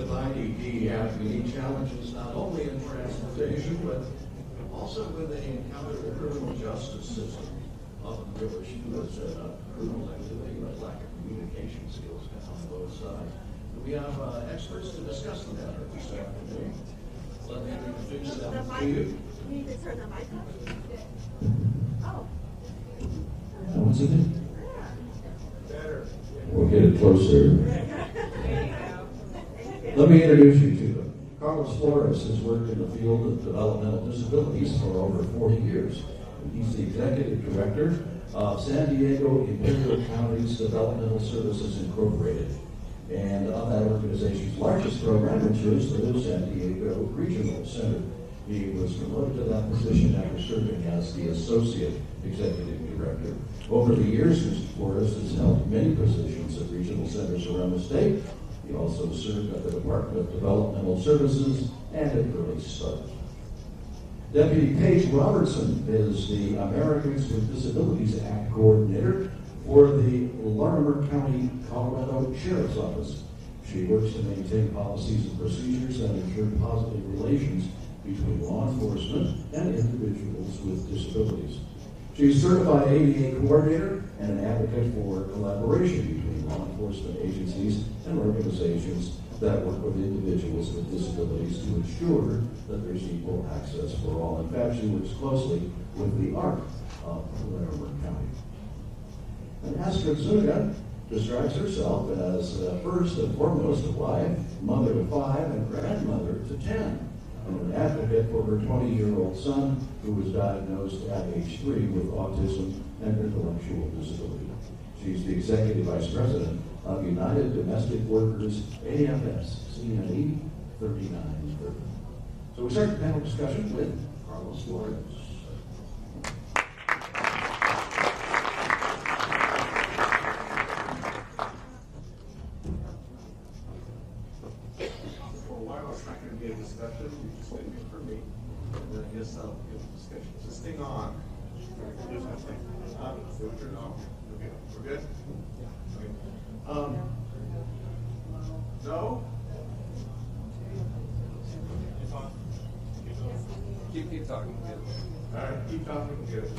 with IDD have unique challenges not only in transportation, but also when they encounter the criminal justice system, often real issues of criminal activity, but lack of communication skills on both sides. We have experts to discuss the matter this afternoon. Let me introduce them to you. You need to turn the mic on. Oh. What's it? Better. We'll get it closer. Let me introduce you to them. Carlos Flores has worked in the field of developmental disabilities for over 40 years. He's the executive director of San Diego Imperial County's Developmental Services Incorporated, and of that organization's largest program, which is the San Diego Regional Center. He was promoted to that position after serving as the associate executive director. Over the years, Mr. Flores has held many positions at regional centers around the state. He also served at the Department of Developmental Services and at Early Start. Deputy Paige Robertson is the Americans with Disabilities Act coordinator for the Larimer County, Colorado Sheriff's Office. She works to maintain policies and procedures that ensure positive relations between law enforcement and individuals with disabilities. She's a certified ADA coordinator and an advocate for collaboration between law enforcement agencies and organizations that work with individuals with disabilities to ensure that there's equal access for all. In fact, she works closely with the ARC of Larimer County. And Astrid Zuniga describes herself as first and foremost a wife, mother to 5, and grandmother to 10. And an advocate for her 20-year-old son who was diagnosed at age 3 with autism and intellectual disability. She's the executive vice president of United Domestic Workers AFS, CNE 3930. So we start the panel discussion with Carlos Flores. Discussion, you just waiting for me. And then I guess I'll give the discussion. Is this thing on? Turn on. Okay, we're good? Okay. No? Keep talking. All right, keep talking. Good.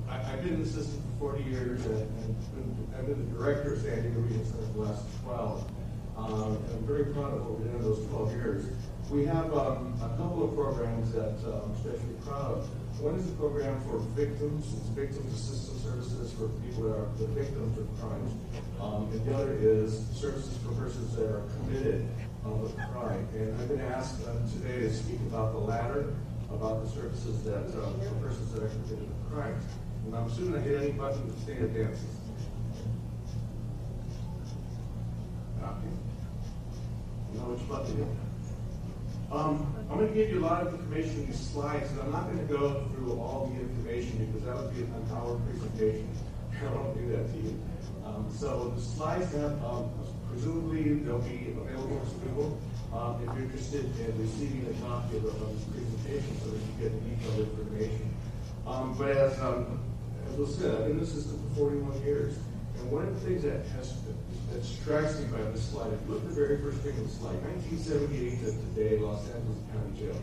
I've been an assistant for 40 years, and I've been the director of San Diego Regional Center for the last 12. And I'm very proud of what we did in those 12 years. We have a couple of programs that I'm especially proud of. One is a program for victims. It's victims assistance services for people that are the victims of crimes. And the other is services for persons that are committed of a crime. And I've been asked today to speak about the latter, about the services that for persons that are committed of crimes. And I'm assuming I hit any button with state advances. Okay. You know which button to hit? I'm going to give you a lot of information in these slides, and I'm not going to go through all the information because that would be an hour presentation. I don't do that to you. So the slides have, presumably, they'll be available to people if you're interested in receiving a copy of this presentation so that you get the detailed information. But as was said, I've been in the system for 41 years, and one of the things that strikes me by this slide, if you look at the very first thing on the slide, 1978 to today, Los Angeles County Jail.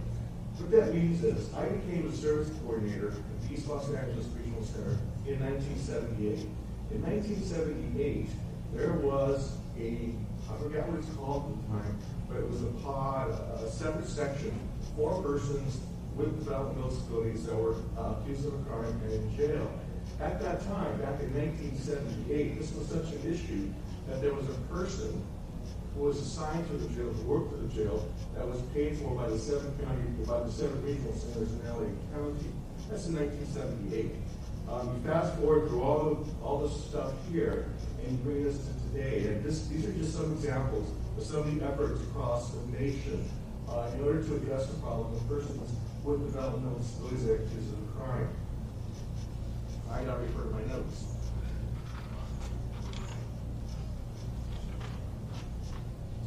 What that means is I became a service coordinator at the East Los Angeles Regional Center in 1978. In 1978, there was I forgot what it's called at the time, but it was a pod, a separate section for persons with developmental disabilities that were accused of a crime and in jail. At that time, back in 1978, this was such an issue that there was a person who was assigned to the jail, to work for the jail, that was paid for by the 7 regional centers in LA County. That's in 1978. You fast forward through all this stuff here, and you bring this to today. And these are just some examples of some of the efforts across the nation in order to address the problem of persons with developmental disabilities that are accused of a crime. I got to refer to my notes.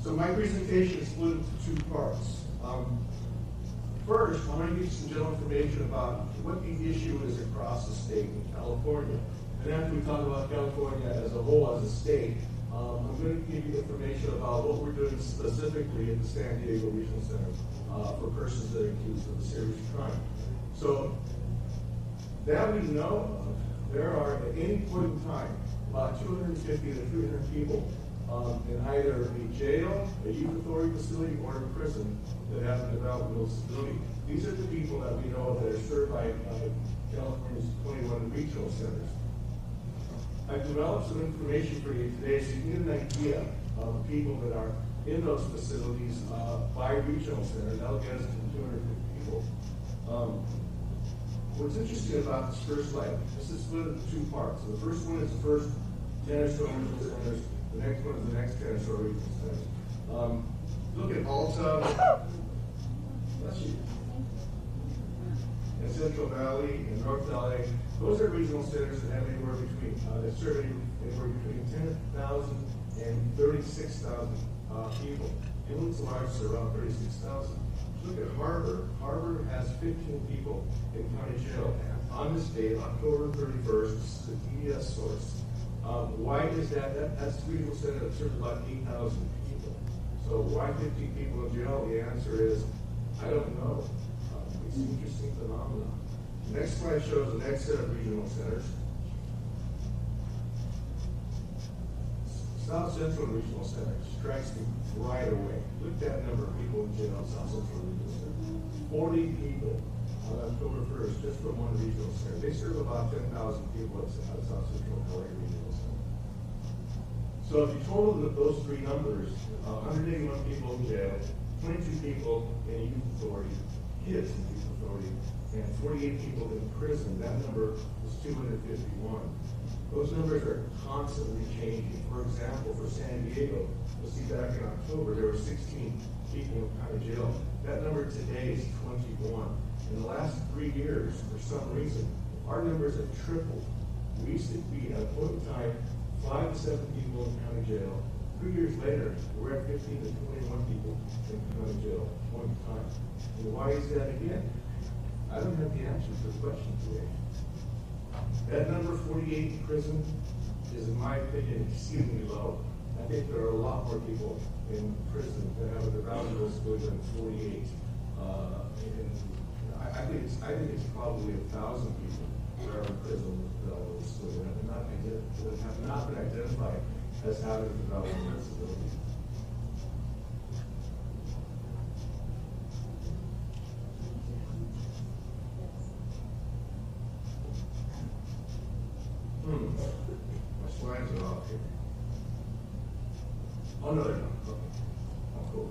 So my presentation is split into 2 parts. First, I want to give you some general information about what the issue is across the state in California. And after we talk about California as a whole, as a state, I'm going to give you information about what we're doing specifically at the San Diego Regional Center for persons that are accused of a serious crime. So, that we know of, there are at any point in time about 250 to 300 people in either a jail, a youth authority facility, or a prison that have a developmental disability. These are the people that we know of that are served by California's 21 regional centers. I've developed some information for you today so you can get an idea of the people that are in those facilities by regional center. That'll get us to 250 people. What's interesting about this first slide, this is split into two parts. So the first one is the first 10 or so regional centers. The next one is the next 10 or so regional centers. Look at Alta, and Central Valley, and North LA. Those are regional centers that have anywhere between, that serve anywhere between 10,000 and 36,000 people. Inland's largest are around 36,000. Look at Harbor. Harbor has 15 people in county jail. On this date, October 31st, this is the DDS source. Why is that? That's the regional center that serves about 8,000 people. So why 15 people in jail? The answer is, I don't know. It's an interesting phenomenon. The next slide shows the next set of regional centers. South Central Regional Center strikes me right away. Look at that number of people in jail in South Central Regional Center. 40 people on October 1st, just from one regional center. They serve about 10,000 people at South Central LA Regional Center. So if you total those three numbers, 181 people in jail, 22 people in youth authority, kids in youth authority, and 48 people in prison, that number is 251. Those numbers are constantly changing. For example, for San Diego, you'll see back in October, there were 16 people in county jail. That number today is 21. In the last 3 years, for some reason, our numbers have tripled. We used to be, at a point in time, 5 to 7 people in county jail. 3 years later, we're at 15 to 21 people in county jail at a point in time. And why is that again? I don't have the answer to the question today. That number 48 in prison is, in my opinion, exceedingly low. I think there are a lot more people in prison that have a developmental disability than 48. I think it's probably 1,000 people that are in prison with developmental disability that have not been identified as having a developmental disability. My slides are off here. Oh, no, they're not. Okay. Oh, cool.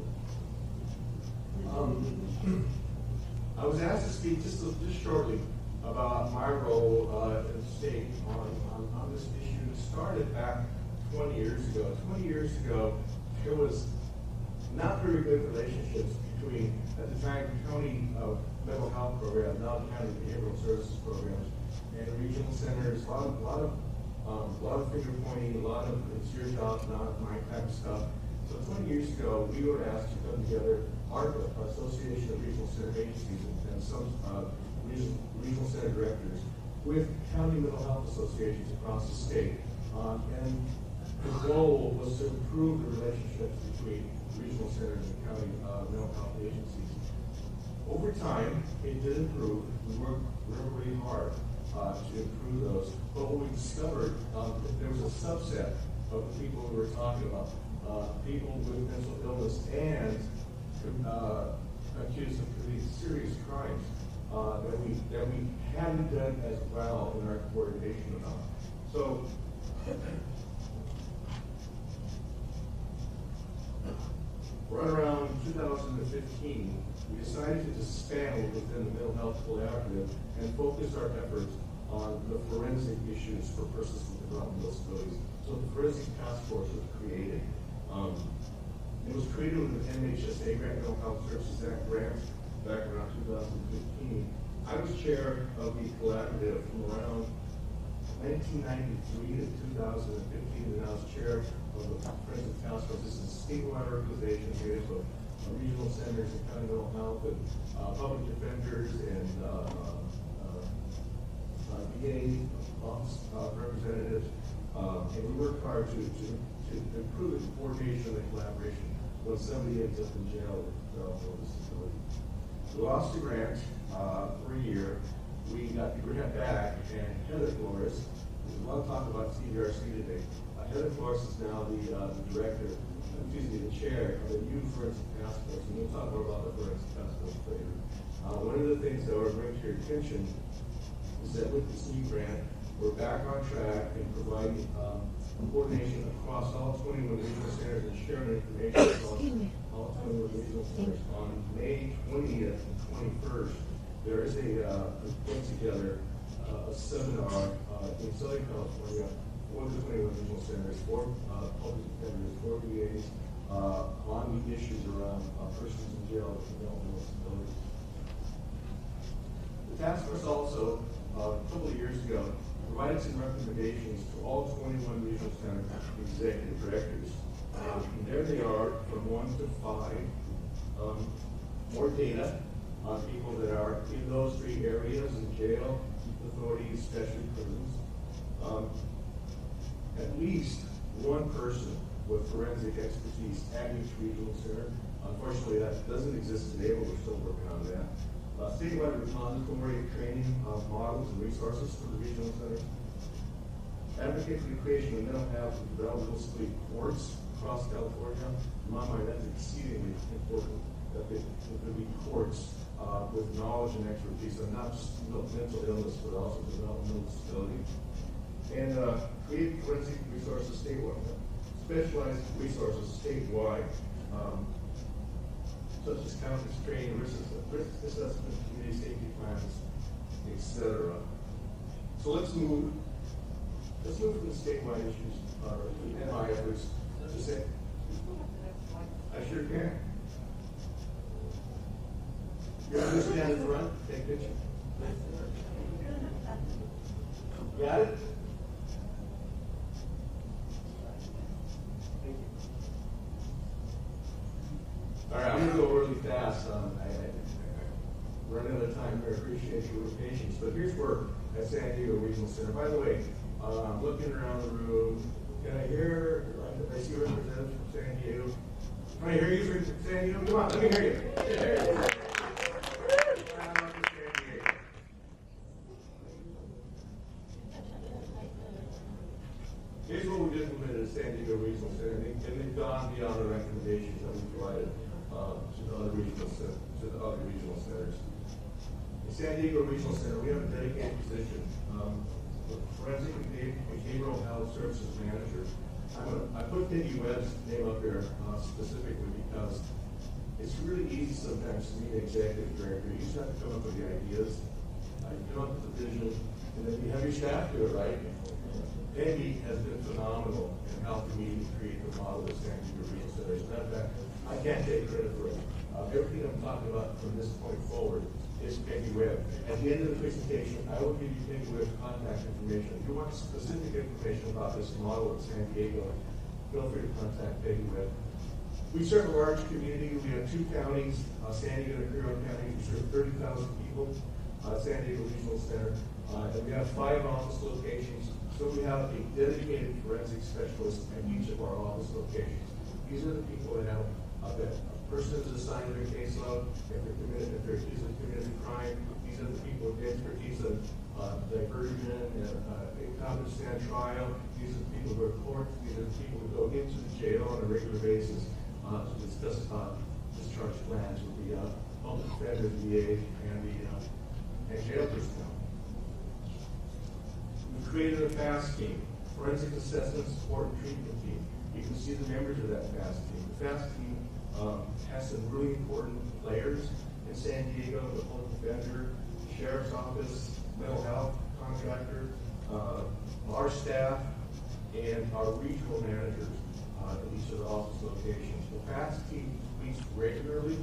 I was asked to speak just shortly about my role in the state on this issue. It started back 20 years ago. 20 years ago, there was not very good relationships between, at the time, county mental health programs, now county behavioral services programs, and regional centers. A lot of finger pointing, a lot of it's your job, not my type of stuff. So 20 years ago, we were asked to come together, ARPA, Association of Regional Center Agencies, and some regional center directors, with county mental health associations across the state. And the goal was to improve the relationships between regional centers and county mental health agencies. Over time, it did improve. We worked really hard to improve those. But what we discovered, there was a subset of the people we were talking about, people with mental illness and accused of committing serious crimes that we hadn't done as well in our coordination about. So, right around 2015, we decided to disband within the Mental Health Collaborative and focus our efforts on the forensic issues for persons with developmental disabilities. So the Forensic Task Force was created. It was created with an MHSA grant, Mental Health Services Act grant, back around 2015. I was chair of the collaborative from around 1993 to 2015, and I was chair of the Forensic Task Force. This is a statewide organization made up of regional centers and county mental health and public defenders and VA office representatives. And we work hard to improve the coordination and collaboration when somebody ends up in jail with developmental disability. We lost the grant for a year. We got the grant back, and Heather Flores, there's a lot of talk about CDRC today. Heather Flores is now the chair of the new forensic task force, and we'll talk more about the forensic task force later. One of the things that I want to bring to your attention is that with this new grant, we're back on track in providing coordination across all 21 regional centers and sharing information across all 21 regional centers. On May 20th and 21st, there is a put together a seminar in Southern California for the 21 regional centers, for public defenders, for VAs, on the issues around persons in jail with developmental disabilities. The task force also, a couple of years ago, provided some recommendations to all 21 regional center executive directors. And there they are from 1 to 5. More data on people that are in those 3 areas, in jail, authorities, special prisons. At least one person with forensic expertise at each regional center. Unfortunately, that doesn't exist today, but we're still working on that. Statewide repository training models and resources for the regional centers. Advocate for the creation of mental health and developmental disability courts across California. In my mind, that's exceedingly important that there be courts with knowledge and expertise on not just mental illness, but also developmental disability. And create forensic resources statewide, specialized resources statewide, such as countless training, risk assessment, community safety plans, etc. So let's move from the statewide issues and my efforts to say, I sure can. You're going to stand in front, take a picture. Got it? All right, I'm going to go really fast. I run out of time here. I appreciate your patience. But here's where at San Diego Regional Center. By the way, I'm looking around the room. Can I hear? I see representatives from San Diego. Can I hear you from San Diego? Come on, let me hear you. Here's what we've implemented at San Diego Regional Center, and they've gone beyond the recommendations that we provided to the other regional centers. In San Diego Regional Center, we have a dedicated position, forensic and behavioral health services manager. I put Peggy Webb's name up here specifically because it's really easy sometimes to meet an executive director. You just have to come up with the ideas, you come up with the vision, and then you have your staff do it, right? Peggy has been phenomenal in helping me to create the model of San Diego Regional Center. As a matter of fact, I can't take credit for it. Everything I'm talking about from this point forward is Peggy Webb. At the end of the presentation, I will give you Peggy Webb's contact information. If you want specific information about this model at San Diego, feel free to contact Peggy Webb. We serve a large community. We have 2 counties, San Diego and Imperial County. We serve 30,000 people, San Diego Regional Center. And we have 5 office locations. So we have a dedicated forensic specialist at each of our office locations. These are the people that have that a person is assigned their caseload. If they're accused of committing a crime, these are the people with expertise of diversion and competent stand trial. These are the people who are court. These are the people who go into the jail on a regular basis to discuss discharge plans with the public defender, VA, and the jail personnel. We created a FAST team, Forensic Assessment Support and Treatment Team. You can see the members of that FAST team. The FAST team has some really important players in San Diego: the public defender, sheriff's office, mental health contractor, our staff, and our regional managers at each of the office locations. The FAST team meets regularly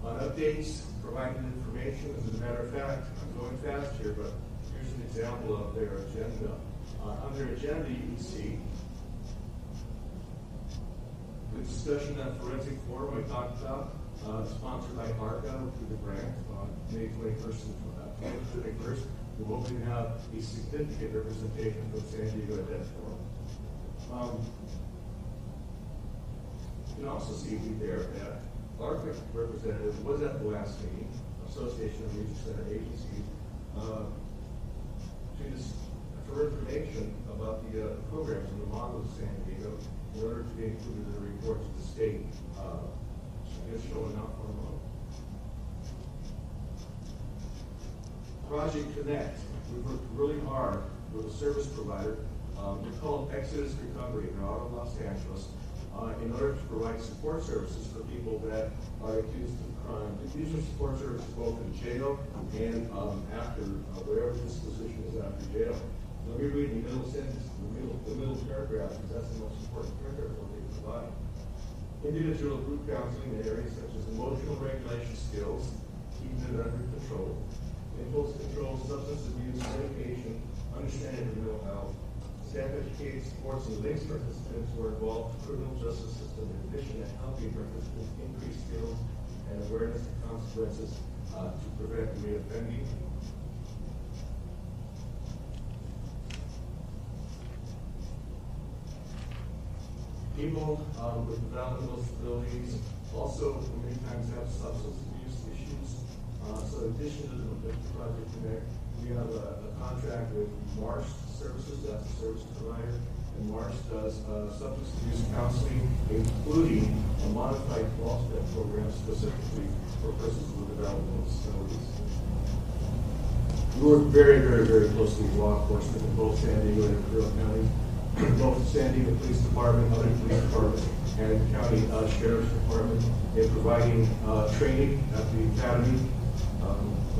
on updates, providing information. As a matter of fact, I'm going fast here, but here's an example of their agenda. On their agenda, you can see the discussion at Forensic Forum I talked about, sponsored by ARCA through the grant on May 21st. we're hoping to have a significant representation from San Diego at that forum. You can also see there that our representative was at the last meeting, Association of Regional Center Agencies, for information about the programs in the model of San Diego in order to be included in the report to the state. It's showing up for a moment. Project Connect. We've worked really hard with a service provider. They're called Exodus Recovery. They're out of Los Angeles in order to provide support services for people that are accused of crime. These are support services both in jail and after whatever disposition is after jail. Let me read the middle sentence, the middle paragraph, because that's the most important paragraph of what they provide. Individual group counseling in areas such as emotional regulation skills, keeping it under control, impulse control, substance abuse, medication, understanding of mental health. Staff educates, supports, and links participants who are involved in the criminal justice system in addition to helping participants increase skills and awareness of consequences to prevent reoffending. People with developmental disabilities also many times have substance abuse issues. So in addition to the Project Connect, we have a contract with Marsh Services, that's a service provider, and Marsh does substance abuse counseling, including a modified 12-step program specifically for persons with developmental disabilities. We work very, very, very closely with law enforcement in both San Diego and Imperial County. Both San Diego Police Department, other police departments, and County Sheriff's Department in providing training at the academy,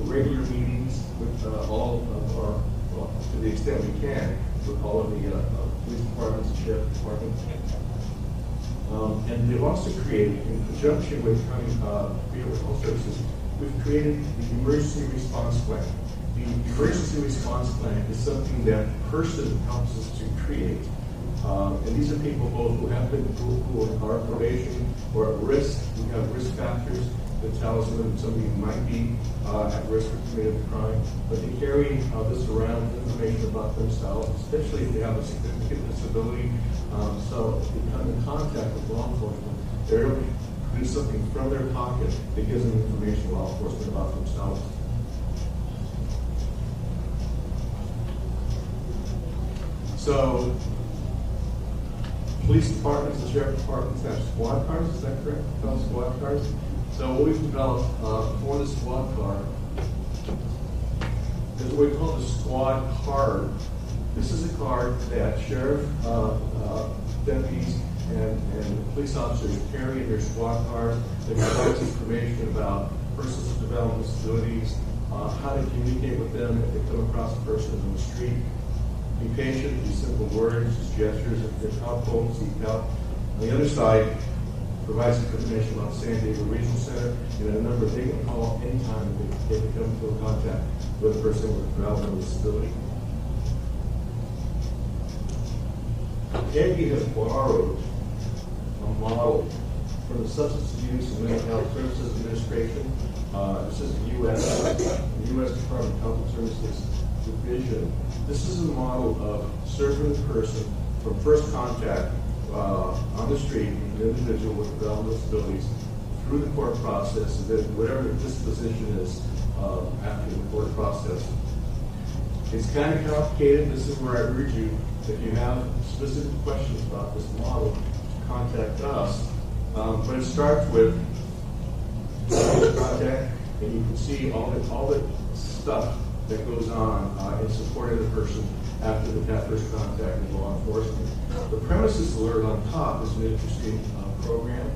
regular meetings with all of our, well, to the extent we can, with all of the police departments and sheriff's departments. And they've also created, in conjunction with County Behavioral Health Services, we've created the Emergency Response Plan. The emergency response plan is something that person helps us to create. And these are people both who have been, who are on probation or at risk. We have risk factors that tell us when somebody might be at risk of committing a crime. But they carry this around with information about themselves, especially if they have a significant disability. So if they come in contact with law enforcement, they're able to produce something from their pocket that gives them information to law enforcement about themselves. So, police departments and sheriff departments have squad cars, is that correct? Called squad cars. So what we've developed for the squad car is what we call the squad card. This is a card that sheriff, deputies, and police officers carry in their squad cars that provides information about persons with developmental disabilities, how to communicate with them if they come across a person on the street. Be patient, use simple words, gestures, if they're helpful, seek help. On the other side, provides information about San Diego Regional Center and a number they can call anytime if they come into contact with a person with developmental disability. Andy has borrowed a model from the Substance Abuse and Mental Health Services Administration. This is the U.S. Department of Health and Services Division. This is a model of serving the person from first contact on the street with an individual with developmental disabilities through the court process, and then whatever the disposition is after the court process. It's kind of complicated. This is where I urge you, if you have specific questions about this model, to contact us. But it starts with contact, and you can see all the stuff that goes on in supporting the person after that first contact with law enforcement. The premises alert on top is an interesting program.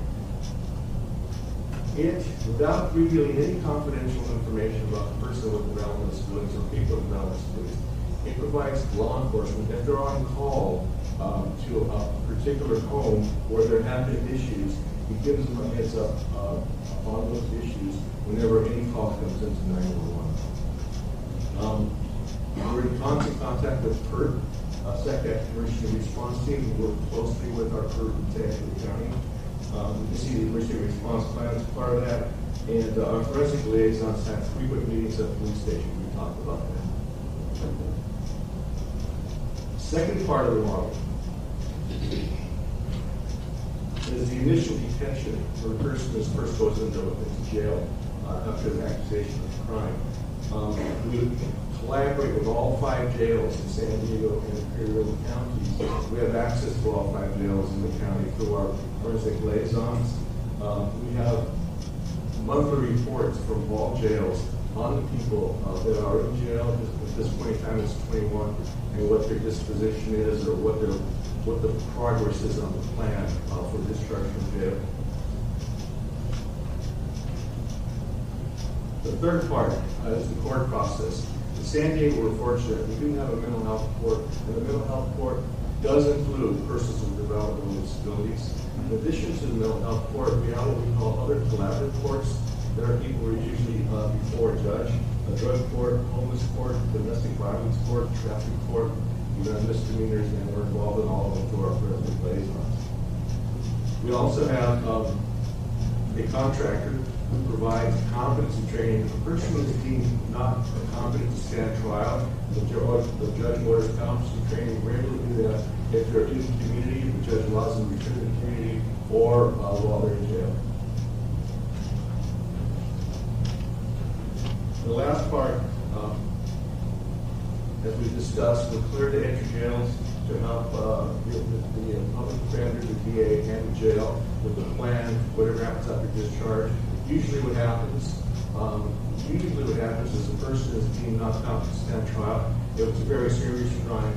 It, without revealing any confidential information about the person with developmental disabilities or people with developmental disabilities, it provides law enforcement, if they're on call to a particular home where there have been issues, it gives them a heads up on those issues whenever any call comes into 911. We're in constant contact with PERT, SECAC Emergency Response Team. We work closely with our PERT in San Diego County. You can see the Emergency Response Plan is part of that. And our forensic liaisons have frequent meetings at the police station. We talked about that. Second part of the model is the initial detention when a person first goes into jail after an accusation of crime. We collaborate with all 5 jails in San Diego and Imperial counties. We have access to all 5 jails in the county through our forensic liaisons. We have monthly reports from all jails on the people that are in jail. At this point in time, it's 21, and what their disposition is, or what the progress is on the plan for discharge from jail. The third part is the court process. In San Diego, we're fortunate. We do have a mental health court, and the mental health court does include persons with developmental disabilities. In addition to the mental health court, we have what we call other collaborative courts. There are people who are usually before a judge, a drug court, homeless court, domestic violence court, traffic court. We've done misdemeanors, and we're involved in all of them through our forensic liaisons. We also have a contractor who provides competency training. If a person is deemed not competent to stand trial, the judge orders competency training. We're able to do that if they're in the community, if the judge allows them to return to the community, or while they're in jail. The last part, as we discussed, we're clear to enter jails to help the public defender, the DA, and the jail with the plan, whatever happens after discharge. Usually what happens is the person is deemed not competent to stand trial. If it's a very serious crime,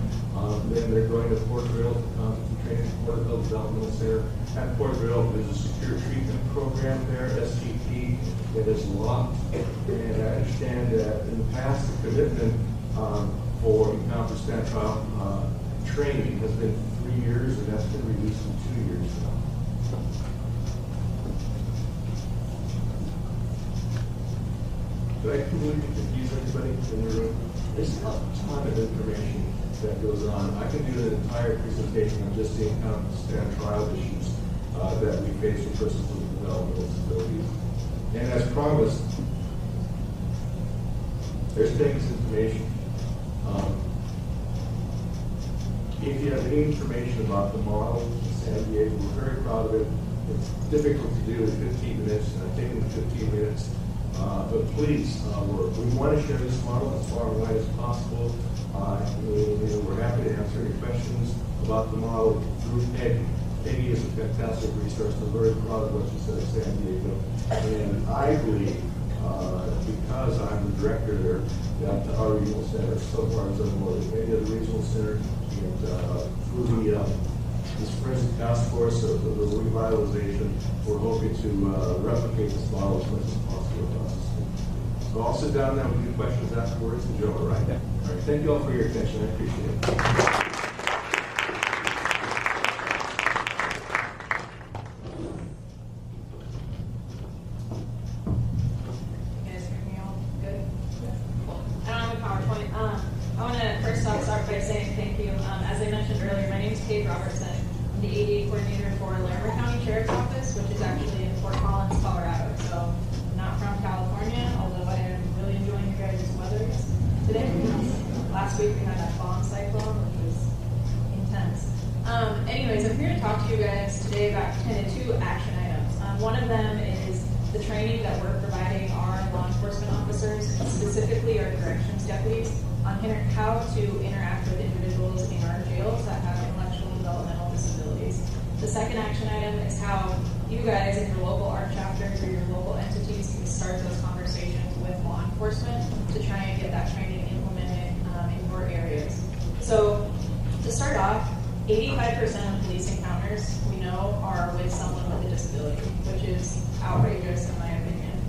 then they're going to Porterville for competency training, Porterville Developmental Center. At Porterville, there's a secure treatment program there, STP, that is locked. And I understand that in the past, the commitment for incompetent to stand trial training has been 3 years, and that's been reduced to 2 years now. Did I completely confuse everybody in the room? There's a ton of information that goes on. I can do an entire presentation on just the incompetent to stand trial issues that we face with persons with developmental disabilities. And as promised, there's things information. If you have any information about the model in San Diego, we're very proud of it. It's difficult to do in 15 minutes, and I've taken 15 minutes. But please, we want to share this model as far and wide as possible. We're happy to answer any questions about the model through Peggy. Peggy is a fantastic resource. I'm very proud of what she said at San Diego. And I believe, because I'm the director there, that our regional center so far has done more than any other regional center. And through this forensic task force of the revitalization, we're hoping to replicate this model as much as possible across the state. So I'll sit down now with you questions afterwards, and Joe, all right? All right, thank you all for your attention. I appreciate it. You guys hear me all good? Cool. I don't have a PowerPoint. I want to first off start by saying thank you. As I mentioned earlier, my name is Paige Robertson. I'm the ADA coordinator for Larimer County Sheriff's Office, which is actually in Fort Collins, Colorado. So I'm not from California, although I am really enjoying your guys' weather today. Last week we had that bomb cyclone, which was intense. Anyways, I'm here to talk to you guys today about kind of 2 action items. One of them is the training that we're providing our law enforcement officers, specifically our corrections deputies, on how to interact with individuals in our jails that have intellectual and developmental disabilities. The second action item is how you guys in your local ARC chapters or your local entities can start those conversations with law enforcement to try and get that training implemented in your areas. So to start off, 85% of police encounters we know are with someone with a disability, which is outrageous in my opinion.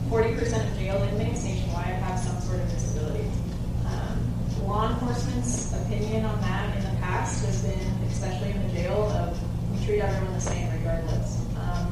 40% of jail inmates nationwide have some sort of disability. Law enforcement's opinion on that in the past has been, especially in the jail, of we treat everyone the same regardless.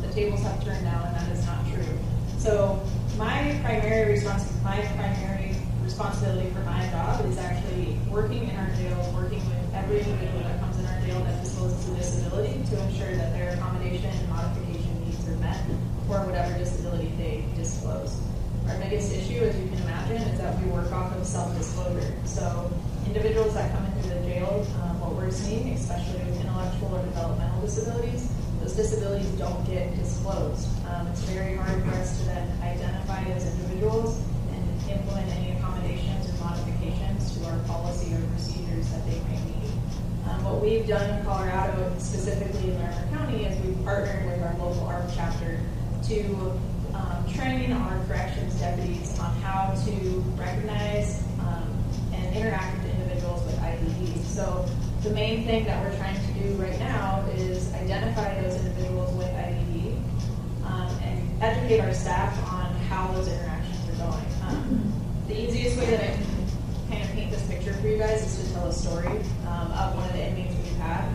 The tables have turned now, and that is not true. So my primary responsibility for my job is actually working in our jails, working with every individual that comes in our jail that discloses a disability to ensure that their accommodation and modification needs are met for whatever disability they disclose. Our biggest issue, as you can imagine, is that we work off of self-disclosure. So individuals that come into the jail, what we're seeing, especially with intellectual or developmental disabilities, those disabilities don't get disclosed. It's very hard for us to then identify those individuals and implement any accommodations or modifications to our policy or procedures that they may need. What we've done in Colorado, specifically in Larimer County, is we've partnered with our local ARC chapter to train our corrections deputies on how to recognize and interact with individuals with IDDs. So the main thing that we're trying to do right now is identify those individuals with IDD and educate our staff on how those interactions are going. The easiest way that I can kind of paint this picture for you guys is to tell a story of one of the inmates we've had,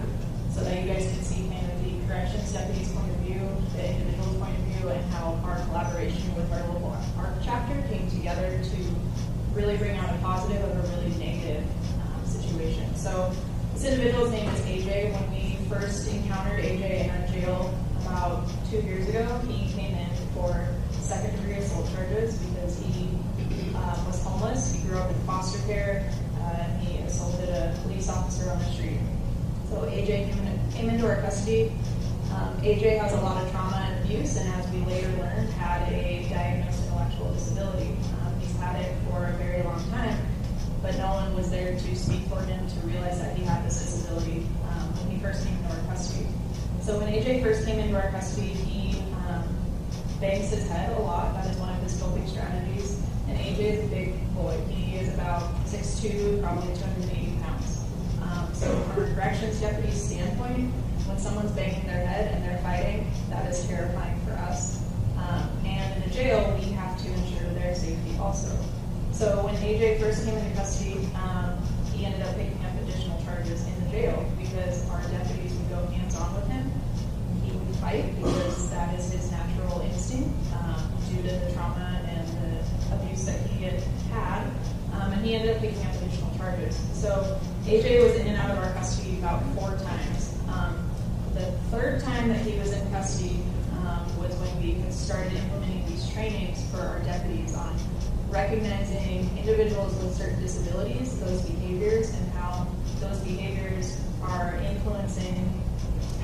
so that you guys can see kind of the corrections deputy's point of view, the individual's point of view, and how our collaboration with our local ARC chapter came together to really bring out a positive of a really negative situation. So this individual's name is AJ. When we first encountered AJ in our jail about 2 years ago, he came in for second-degree assault charges because he was homeless. He grew up in foster care, and he assaulted a police officer on the street. So AJ came into our custody. AJ has a lot of trauma and abuse, and as we later learned, had a diagnosed intellectual disability. He's had it for a very long time, but no one was there to speak for him to realize that he had this disability when he first came into our custody. So when AJ first came into our custody, he bangs his head a lot. That is one of his coping strategies. And AJ is a big boy. He is about 6'2", probably 280 pounds. So from a corrections deputy's standpoint, when someone's banging their head and they're fighting, that is terrifying for us. And in the jail, we have to ensure their safety also. So when AJ first came into custody, he ended up picking up additional charges in the jail because our deputies would go hands-on with him. He would fight because that is his natural instinct due to the trauma and the abuse that he had had. And he ended up picking up additional charges. So AJ was in and out of our custody about 4 times. The third time that he was in custody was when we started implementing these trainings for our deputies on recognizing individuals with certain disabilities, those behaviors, and how those behaviors are influencing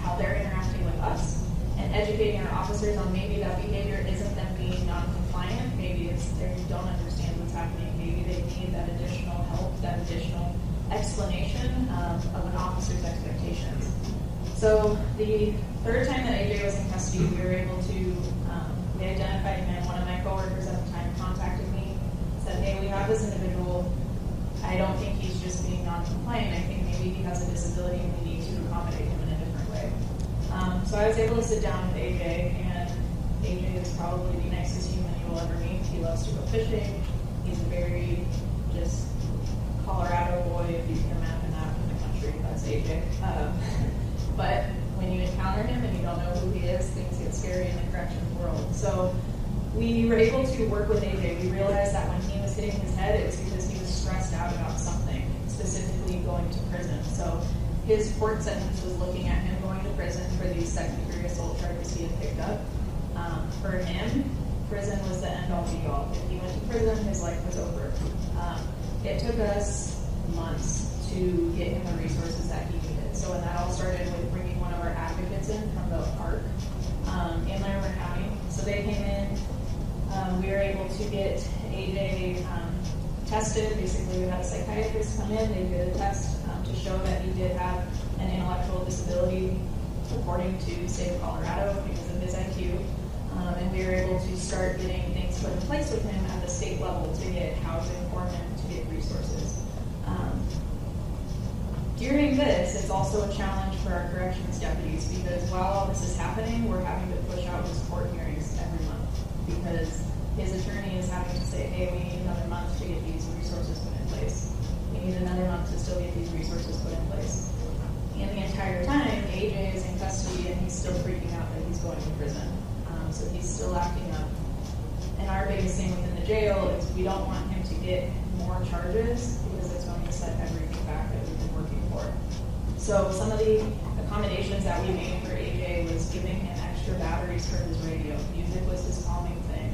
how they're interacting with us, and educating our officers on maybe that behavior isn't them being non-compliant, maybe it's they don't understand what's happening, maybe they need that additional help, that additional explanation of an officer's expectations. So the third time that AJ was in custody, we were able to, we identified him. One of my coworkers at the time contacted me, said, hey, we have this individual. I don't think he's just being non-compliant. I think maybe he has a disability and we need to accommodate him in a different way. So I was able to sit down with AJ, and AJ is probably the nicest human you will ever meet. He loves to go fishing. He's a very just Colorado boy, if you can imagine that in the country, that's AJ. But when you encounter him and you don't know who he is, things get scary in the corrections world. So we were able to work with AJ. We realized that when he was hitting his head, it was because he was stressed out about something, specifically going to prison. So his court sentence was looking at him going to prison for these second-degree assault charges he had picked up. For him, prison was the end-all be-all. If he went to prison, his life was over. It took us months to get him the resources that he needed. So when that all started with bringing one of our advocates in from the ARC in Larimer County. So they came in, we were able to get AJ tested. Basically, we had a psychiatrist come in, they did a test to show that he did have an intellectual disability according to the state of Colorado because of his IQ. And we were able to start getting things put in place with him at the state level to get housing for him, to get resources. During this, it's also a challenge for our corrections deputies because while all this is happening, we're having to push out his court hearings every month because his attorney is having to say, hey, we need another month to get these resources put in place. We need another month to still get these resources put in place. And the entire time, AJ is in custody and he's still freaking out that he's going to prison. So he's still acting up. And our biggest thing within the jail is we don't want him to get more charges because it's going to set everything back that we've been working for. So some of the accommodations that we made for AJ was giving him extra batteries for his radio. Music was his calming thing.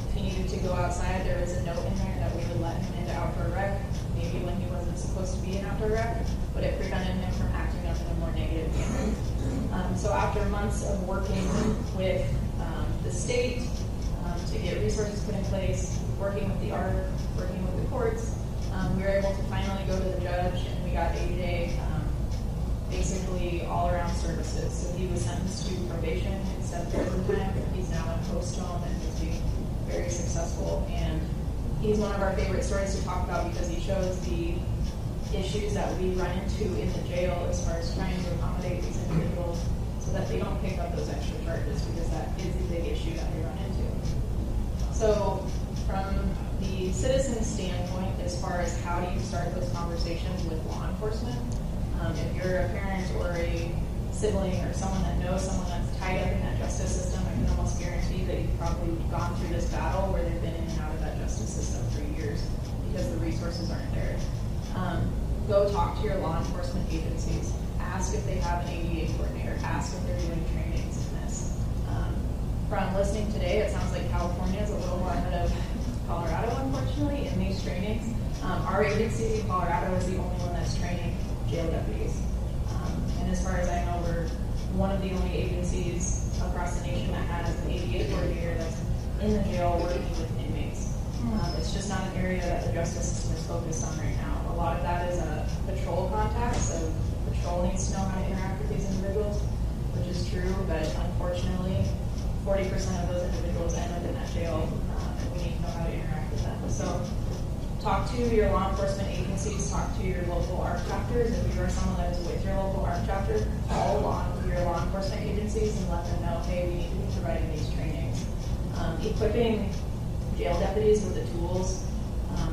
If he needed to go outside, there was a note in there that we would let him into outdoor rec, maybe when he wasn't supposed to be in outdoor rec, but it prevented him from acting up in a more negative manner. So after months of working with the state to get resources put in place, working with the ARC, working with the courts, we were able to finally go to the judge, and we got 80-day, basically all-around services. So he was sentenced to probation instead of prison time. He's now in post home and he's being very successful. And he's one of our favorite stories to talk about because he shows the issues that we run into in the jail as far as trying to accommodate these individuals so that they don't pick up those extra charges, because that is the big issue that they run into. So from the citizen standpoint, as far as how do you start those conversations with law enforcement, if you're a parent or a sibling or someone that knows someone that's tied up in that justice system, I can almost guarantee that you've probably gone through this battle where they've been in and out of that justice system for years because the resources aren't there. Go talk to your law enforcement agencies. Ask if they have an ADA coordinator. Ask if they're doing trainings in this. From listening today, it sounds like California is a little more ahead of Colorado, unfortunately, in these trainings. Our agency in Colorado is the only one that's training jail deputies. And as far as I know, we're one of the only agencies across the nation that has an ADA coordinator that's in the jail working with inmates. It's just not an area that the justice system is focused on right now. A lot of that is patrol contacts, so patrol needs to know how to interact with these individuals, which is true, but unfortunately, 40% of those individuals end up in that jail, and we need to know how to interact with them. So talk to your law enforcement agencies, talk to your local ARC chapters. If you are someone that is with your local ARC chapter, call your law enforcement agencies and let them know, hey, we need to be providing these trainings. Equipping jail deputies with the tools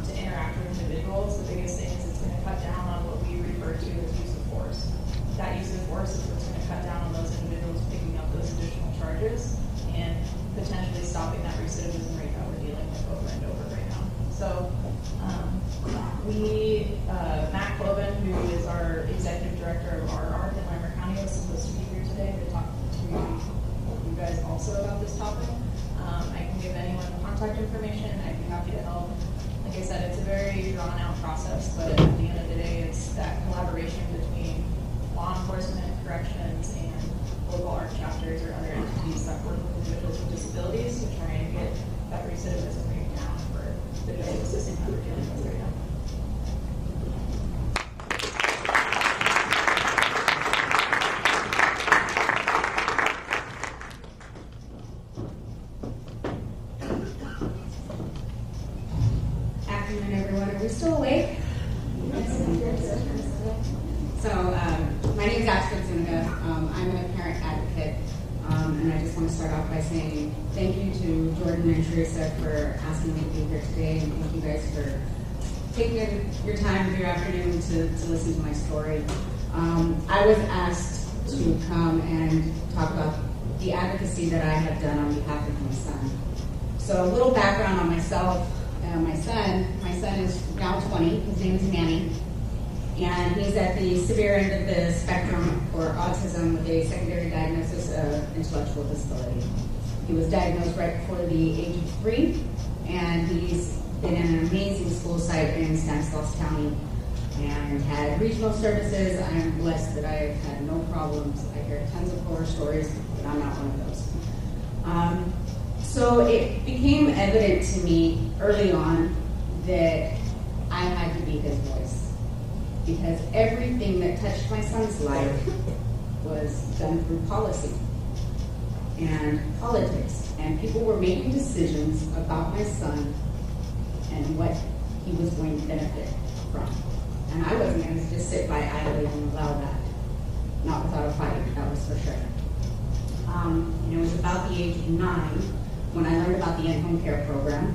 to interact with individuals, the biggest thing is it's going to cut down on what we refer to as use of force. That use of force is what's going to cut down on those individuals picking up those additional charges and potentially stopping that recidivism rate that we're dealing with over and over right now. So Matt Cloven, who is our executive director of our ARC in Larimer County, was supposed to be here today to talk to you guys also about this topic. I can give anyone contact information. I'd be happy to help. Like I said, it's a very drawn-out process, but at the end of the day, it's that collaboration between law enforcement, corrections, and local ARC chapters or other entities that work with individuals with disabilities to try and get that recidivism rate down for the justice system that we're dealing with right now. Afternoon, everyone. Are we still awake? So, my name is Astrid Zuniga. I'm a parent advocate, and I just want to start off by saying thank you to Jordan and Teresa for asking me to be here today, and thank you guys for taking your time of your afternoon to listen to my story. I was asked to come and talk about the advocacy that I have done on behalf of my son. So, a little background on myself. My son is now 20. His name is Manny. And he's at the severe end of the spectrum for autism with a secondary diagnosis of intellectual disability. He was diagnosed right before the age of 3, and he's been in an amazing school site in Stanislaus County and had regional services. I am blessed that I have had no problems. I hear tons of horror stories, but I'm not one of those. So it became evident to me early on that I had to be his voice, because everything that touched my son's life was done through policy and politics, and people were making decisions about my son and what he was going to benefit from. And I wasn't going to just sit by idly and allow that, not without a fight, that was for sure. It was about the age of 9 when I learned about the in-home care program,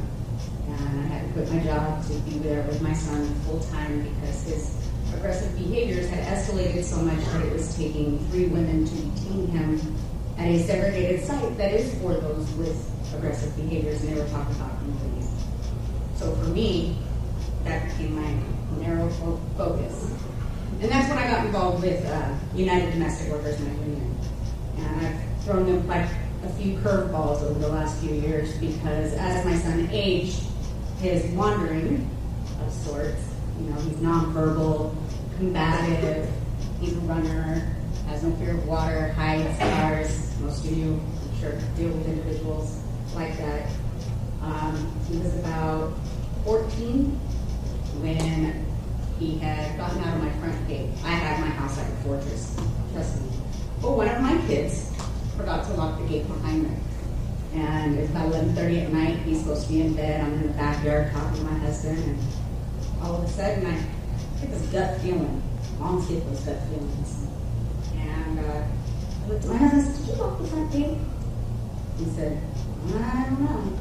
and I had to quit my job to be there with my son full time because his aggressive behaviors had escalated so much that it was taking 3 women to detain him at a segregated site that is for those with aggressive behaviors, and they were talking about employees. So for me, that became my narrow focus. And that's when I got involved with United Domestic Workers Union. And I've thrown them quite a few curveballs over the last few years because as my son aged, his wandering of sorts, he's nonverbal, combative, he's a runner, has no fear of water, hides, scars. Most of you, I'm sure, deal with individuals like that. He was about 14 when he had gotten out of my front gate. I had my house like a fortress, trust me. But one of my kids forgot to lock the gate behind me. And it's about 11:30 at night. He's supposed to be in bed. I'm in the backyard talking to my husband. And all of a sudden, I get this gut feeling. Moms get those gut feelings. And I looked at my husband and said, "Did you lock the front gate?" He said, "I don't know."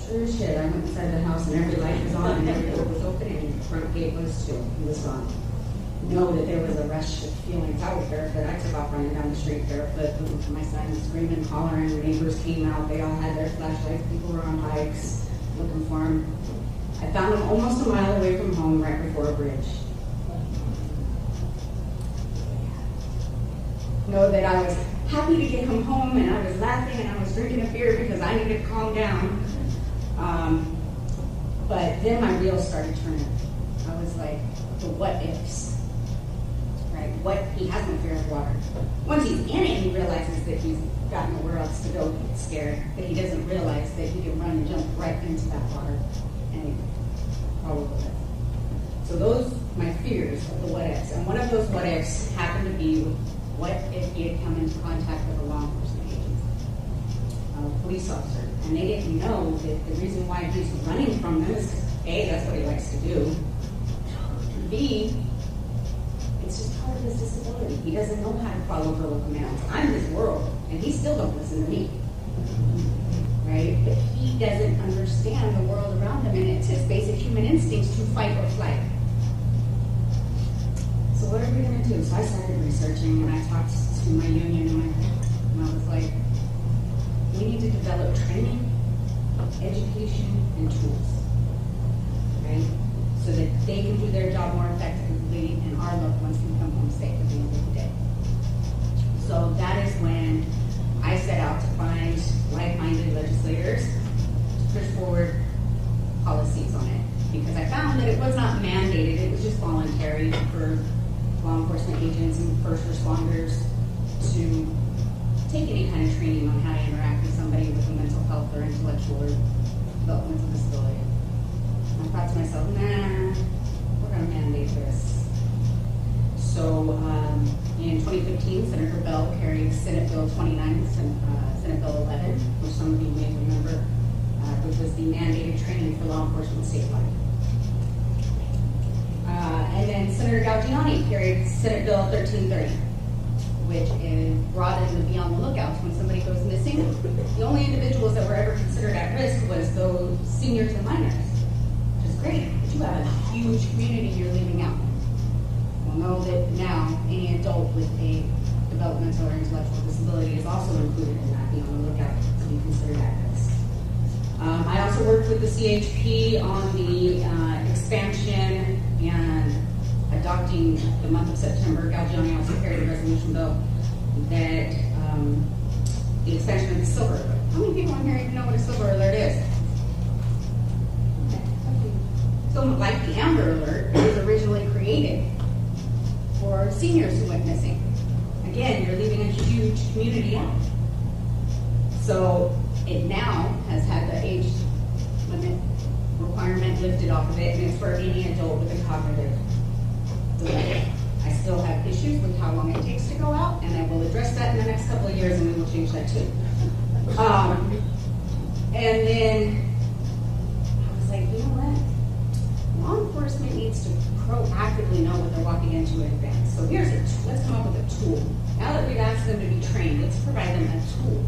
Sure as shit, I went inside the house and every light was on and every door was open and the front gate was too. He was gone. Know that there was a rush of feelings. I was barefoot. I took off running down the street barefoot, looking for my son, screaming, hollering. The neighbors came out. They all had their flashlights. People were on bikes looking for him. I found him almost a mile away from home, right before a bridge. Know that I was happy to get him home, and I was laughing, and I was drinking a beer because I needed to calm down. But then my wheels started turning. I was like, the what ifs. What he has no fear of water. Once he's in it, he realizes that he's got nowhere else to go. He's scared, but he doesn't realize that he can run and jump right into that water, and he probably will. So those my fears of the what ifs, and one of those what ifs happened to be what if he had come into contact with a law enforcement agent, a police officer, and they didn't know that the reason why he's running from them is A, that's what he likes to do. B, it's just part of his disability. He doesn't know how to follow verbal commands. I'm his world, and he still don't listen to me. Right? But he doesn't understand the world around him, and it's his basic human instincts to fight or flight. So what are we going to do? So I started researching, and I talked to my union, and I was like, we need to develop training, education, and tools. Right? So that they can do their job more effectively and our loved ones can come home safe at the end of the day. So that is when I set out to find like-minded legislators to push forward policies on it. Because I found that it was not mandated, it was just voluntary for law enforcement agents and first responders to take any kind of training on how to interact with somebody with a mental health or intellectual or developmental disability. I thought to myself, we're going to mandate this. So in 2015, Senator Bell carried Senate Bill 29, Senate Bill 11, which some of you may remember, which was the mandated training for law enforcement statewide. And then Senator Galgiani carried Senate Bill 1330, which is broadened to be on the lookout when somebody goes missing. The only individuals that were ever considered at risk was those seniors and minors. Great, but you have a huge community you're leaving out. We'll know that now any adult with a developmental or intellectual disability is also included in that. Be on the lookout to be considered at risk. I also worked with the CHP on the expansion and adopting the month of September. Galgiani also carried a resolution bill that the expansion of the silver alert. How many people in here even know what a silver alert is? So like the Amber Alert, it was originally created for seniors who went missing. Again, you're leaving a huge community out. So it now has had the age limit requirement lifted off of it, and it's for any adult with a cognitive delay. I still have issues with how long it takes to go out, and I will address that in the next couple of years, and we will change that too. And then I was like, you know what? Law enforcement needs to proactively know what they're walking into in advance. So here's let's come up with a tool. Now that we've asked them to be trained, let's provide them a tool.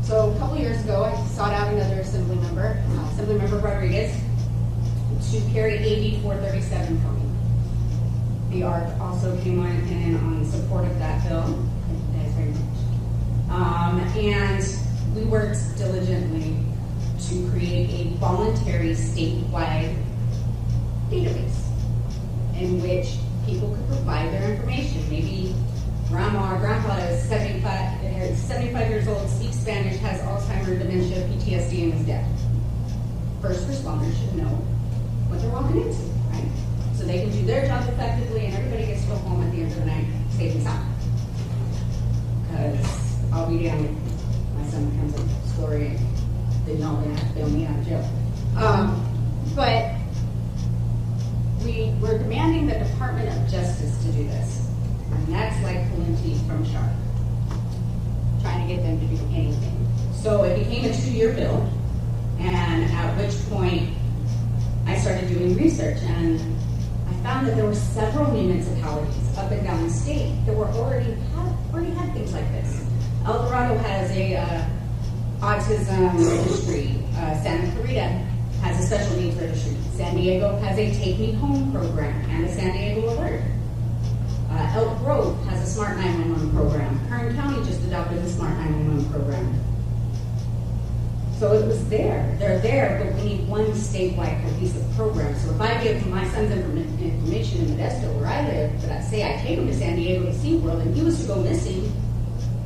So a couple years ago, I sought out another Assembly member, Assemblymember Rodriguez, to carry AB 437 for me. The ARC also came on in on support of that bill. Thank you guys very much. And we worked diligently to create a voluntary statewide database in which people could provide their information. Maybe grandma or grandpa is 75 years old, speaks Spanish, has Alzheimer's, dementia, PTSD, and is dead. First responders should know what they're walking into, right? So they can do their job effectively, and everybody gets to go home at the end of the night safe and sound. Because I'll be damned if my son becomes a story and they know they have to bail me out of jail. But we're demanding the Department of Justice to do this. And that's like pulling teeth from a shark, trying to get them to do anything. So it became a 2-year bill, and at which point I started doing research, and I found that there were several municipalities up and down the state that were already had things like this. El Dorado has a autism registry. Santa Clarita has a special needs registry. San Diego has a Take Me Home program and a San Diego Alert. Elk Grove has a Smart 911 program. Kern County just adopted a Smart 911 program. So it was there. They're there, but we need one statewide cohesive program. So if I give my son's information in Modesto, where I live, but I say I take him to San Diego to SeaWorld and he was to go missing,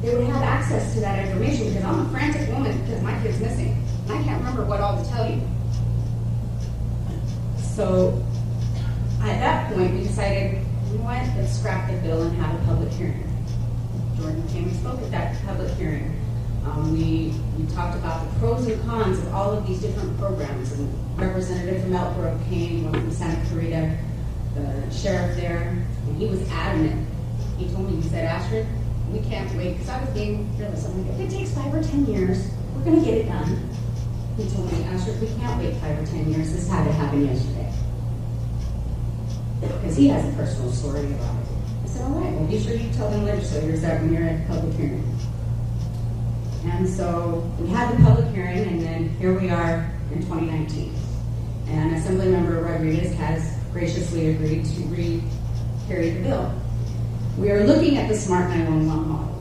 they would have access to that information, because I'm a frantic woman because my kid's missing. And I can't remember what all to tell you. So at that point, we decided, you know what, let's scrap the bill and have a public hearing. Jordan came and spoke at that public hearing. We talked about the pros and cons of all of these different programs, and Representative from Elk Grove came, one from Santa Clarita, the sheriff there, and he was adamant. He told me, he said, Astrid, we can't wait, because I was being realistic. I'm like, if it takes 5 or 10 years, we're going to get it done. He told me, Astrid, we can't wait 5 or 10 years. This had to happen yesterday. Because he has a personal story about it. I said, all right, well, be sure you tell the legislators that when you're at the public hearing. And so we had the public hearing, and then here we are in 2019. And Assemblymember Rodriguez has graciously agreed to re-carry the bill. We are looking at the Smart 911 model,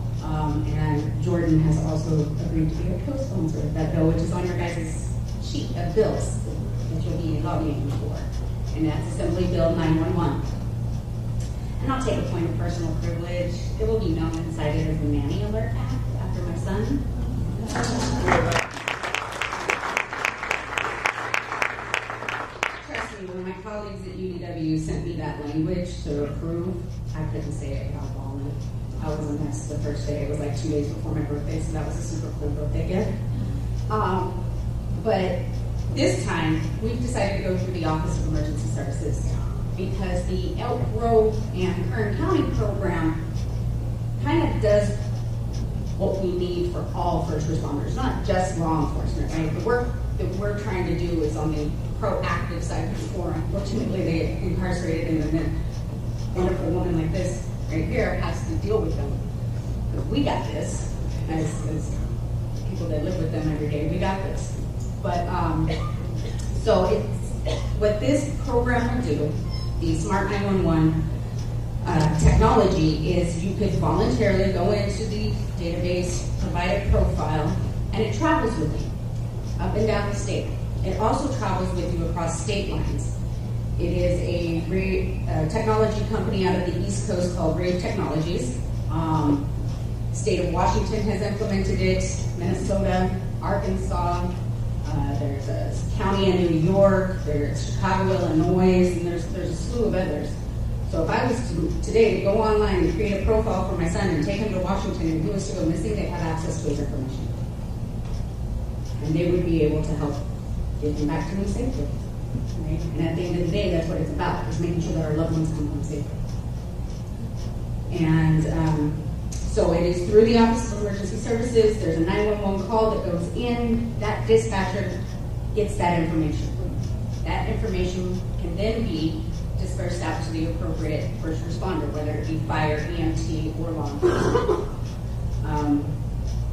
and Jordan has also agreed to be a co-sponsor of that bill, which is on your guys' sheet of bills that you'll be lobbying for. And that's Assembly Bill 911. And I'll take a point of personal privilege. It will be known and cited as the Manny Alert Act after my son. Trust me, when my colleagues at UDW sent me that language to approve, I couldn't say it without bawling. I was a mess the first day. It was like 2 days before my birthday, so that was a super cool birthday gift. But this time, we've decided to go through the Office of Emergency Services because the Elk Grove and Kern County program kind of does what we need for all first responders, not just law enforcement, right? The work that we're trying to do is on the proactive side before, unfortunately, they incarcerated and then a wonderful woman like this right here has to deal with them. Because we got this, as people that live with them every day, we got this. But, so it's, what this program will do, the Smart 911 technology, is you could voluntarily go into the database, provide a profile, and it travels with you up and down the state. It also travels with you across state lines. It is a technology company out of the East Coast called Rave Technologies. State of Washington has implemented it, Minnesota, Arkansas, there's a county in New York, there's Chicago, Illinois, and there's a slew of others. So if I was to today to go online and create a profile for my son and take him to Washington and he was to go missing, they'd have access to his information. And they would be able to help get him back to me safely. Right? And at the end of the day, that's what it's about, is making sure that our loved ones come home safely. And so it is through the Office of Emergency Services. There's a 911 call that goes in. That dispatcher gets that information. That information can then be dispersed out to the appropriate first responder, whether it be fire, EMT, or law enforcement.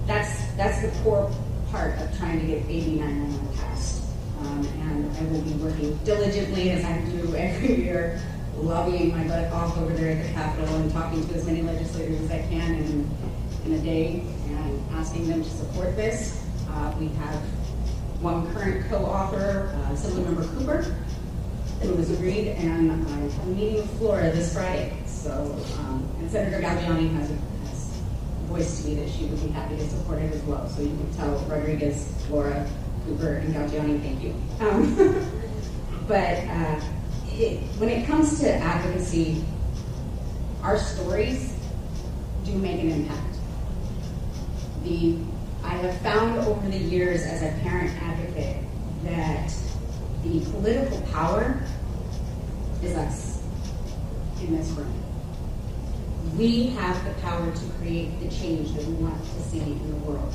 That's the core part of trying to get AB 911 passed. And I will be working diligently, as I do every year, lobbying my butt off over there at the Capitol and talking to as many legislators as I can in a day and asking them to support this. We have one current co-author, Assemblymember Cooper, who has agreed, and I have a meeting with Flores this Friday. So, and Senator Galgiani has voiced to me that she would be happy to support it as well. So you can tell Rodriguez, Laura, Cooper, and Galgiani, thank you. But when it comes to advocacy, our stories do make an impact. I have found over the years as a parent advocate that the political power is us in this room. We have the power to create the change that we want to see in the world.